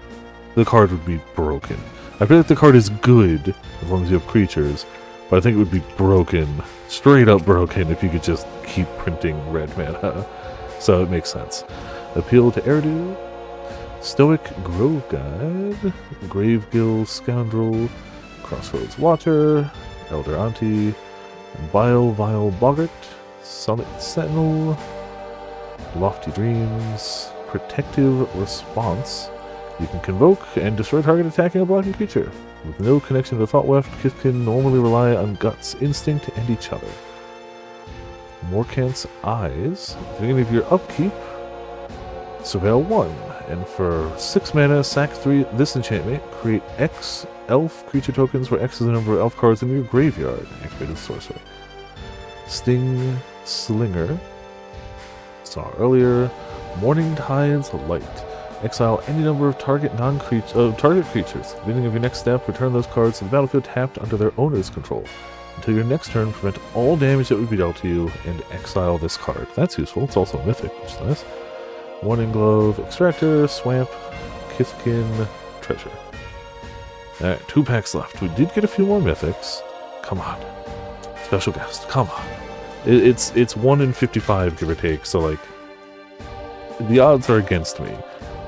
the card would be broken. I feel like the card is good as long as you have creatures, but I think it would be broken, straight up broken, if you could just keep printing red mana. So it makes sense. Appeal to Erdu, Stoic Grove Guide, Gravegill Scoundrel, Crossroads Watcher, Elder Auntie, Vile Boggart, Summit Sentinel, Lofty Dreams, Protective Response. You can convoke and destroy target attacking or blocking creature. With no connection to Thought Weft, Kith can normally rely on Guts, Instinct, and each other. Morkant's Eyes. At the beginning of your upkeep, Surveil 1. And for 6 mana, sack 3 this enchantment. Create X elf creature tokens where X is the number of elf cards in your graveyard. Activated sorcery. Sting Slinger. Saw earlier. Morning Tide's Light. Exile any number of target creatures. At the beginning of your next step, return those cards to the battlefield tapped under their owner's control. Until your next turn, prevent all damage that would be dealt to you, and exile this card. That's useful. It's also mythic, which is nice. Warning Glove, Extractor, Swamp, Kithkin, Treasure. Alright, 2 packs left. We did get a few more mythics. Come on. Special guest, come on. It's 1 in 55, give or take, so like, the odds are against me.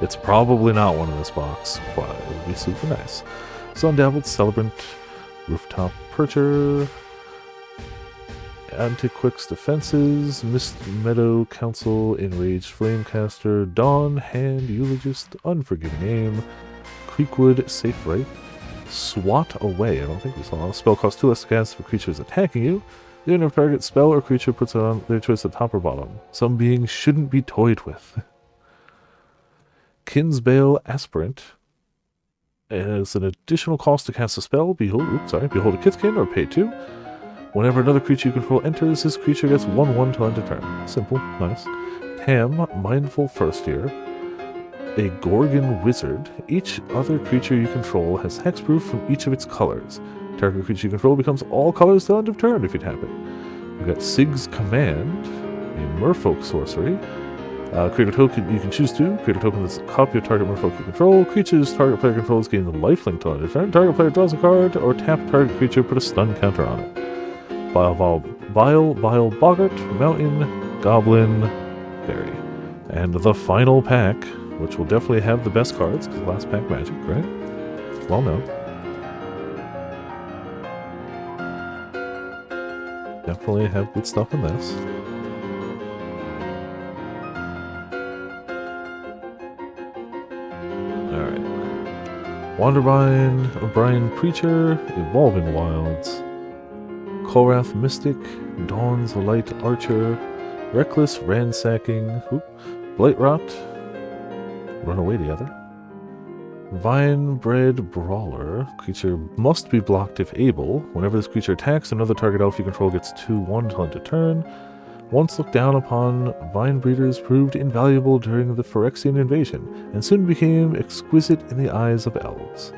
It's probably not one in this box, but it would be super nice. Sun Dabbled Celebrant, Rooftop Percher, Antiquix Defenses, Mist Meadow Council, Enraged Flamecaster, Dawn, Hand, Eulogist, Unforgiving Aim, Creekwood, Safe Right, Swat Away. I don't think we saw. Spell costs 2 less to cast for creatures attacking you. The owner of target spell or creature puts it on their choice at top or bottom. Some beings shouldn't be toyed with. Kinsbale Aspirant. As an additional cost to cast a spell, behold a Kithkin or pay 2. Whenever another creature you control enters, this creature gets 1/1 till end of turn. Simple, nice. Tam, Mindful First Year. A Gorgon Wizard. Each other creature you control has hexproof from each of its colors. Target creature you control becomes all colors till end of turn if you tap it. We've got Sig's Command, a Merfolk sorcery. Create a token you can choose to. Create a token that's a copy of target Merfolk you control. Creatures target player controls gain the lifelink till end of turn. Target player draws a card, or tap target creature, put a stun counter on it. Vile Boggart, Mountain, Goblin, Fairy. And the final pack, which will definitely have the best cards, because last pack magic, right? Well known. Definitely have good stuff in this. Alright. Wanderbind, O'Brien Preacher, Evolving Wilds, Korath Mystic, Dawn's Light Archer, Reckless Ransacking, Blight Rot, Runaway together. Vinebred Brawler. Creature must be blocked if able. Whenever this creature attacks, another target elf you control gets 2/1 till end of turn. Once looked down upon, Vinebreeders proved invaluable during the Phyrexian invasion, and soon became exquisite in the eyes of elves.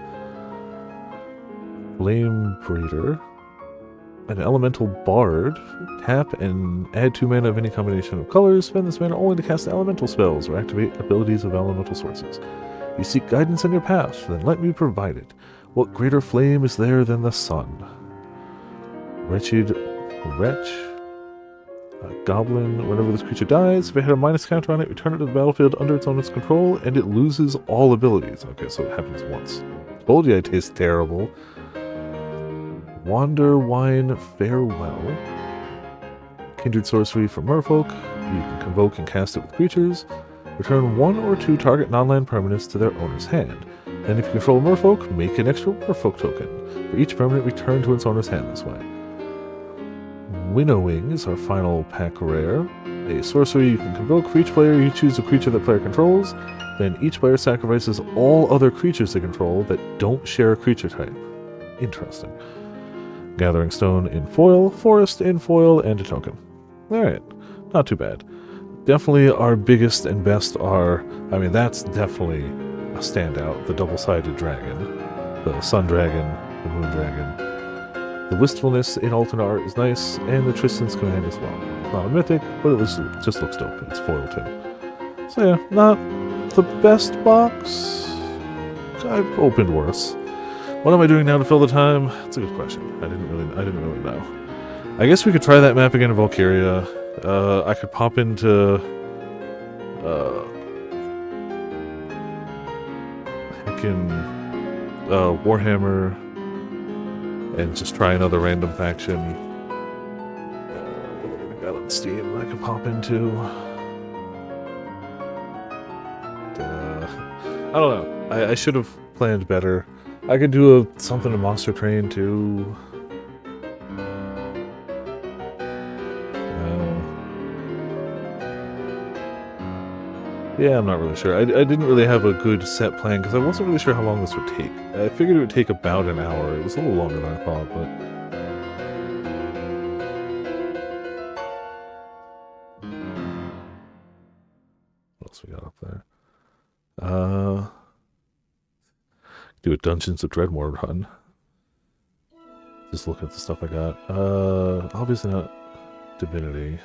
Flame Breeder. An Elemental Bard. Tap and add 2 mana of any combination of colors. Spend this mana only to cast elemental spells or activate abilities of elemental sources. You seek guidance on your path, then let me provide it. What greater flame is there than the sun? Wretched Wretch. A Goblin. Whenever this creature dies, if it had a minus counter on it, return it to the battlefield under its owner's control, and it loses all abilities. Okay, so it happens once. Told you I taste terrible. Wanderwine Farewell. Kindred sorcery for Merfolk. You can convoke and cast it with creatures. Return 1 or 2 target non-land permanents to their owner's hand. Then if you control a Merfolk, make an extra Merfolk token. For each permanent, return to its owner's hand this way. Winnowing is our final pack rare. A sorcery you can convoke. For each player, you choose a creature that player controls. Then each player sacrifices all other creatures they control that don't share a creature type. Interesting. Gathering Stone in foil, Forest in foil, and a token. Alright, not too bad. Definitely our biggest and best are, I mean, that's definitely a standout, the double-sided dragon. The Sun Dragon, the Moon Dragon. The Wistfulness in alternate art is nice, and the Tristan's Command as well. Not a mythic, but just looks dope. It's foil too. So yeah, not the best box. I've opened worse. What am I doing now to fill the time? It's a good question. I didn't really know. I guess we could try that map again in Valkyria. I could pop into Warhammer and just try another random faction. I got on Steam I could pop into. I don't know. I should have planned better. I could do something in Monster Train too. Yeah, I'm not really sure. I didn't really have a good set plan because I wasn't really sure how long this would take. I figured it would take about an hour. It was a little longer than I thought, but... What else we got up there? Do a Dungeons of Dreadmore run. Just look at the stuff I got. Obviously not Divinity.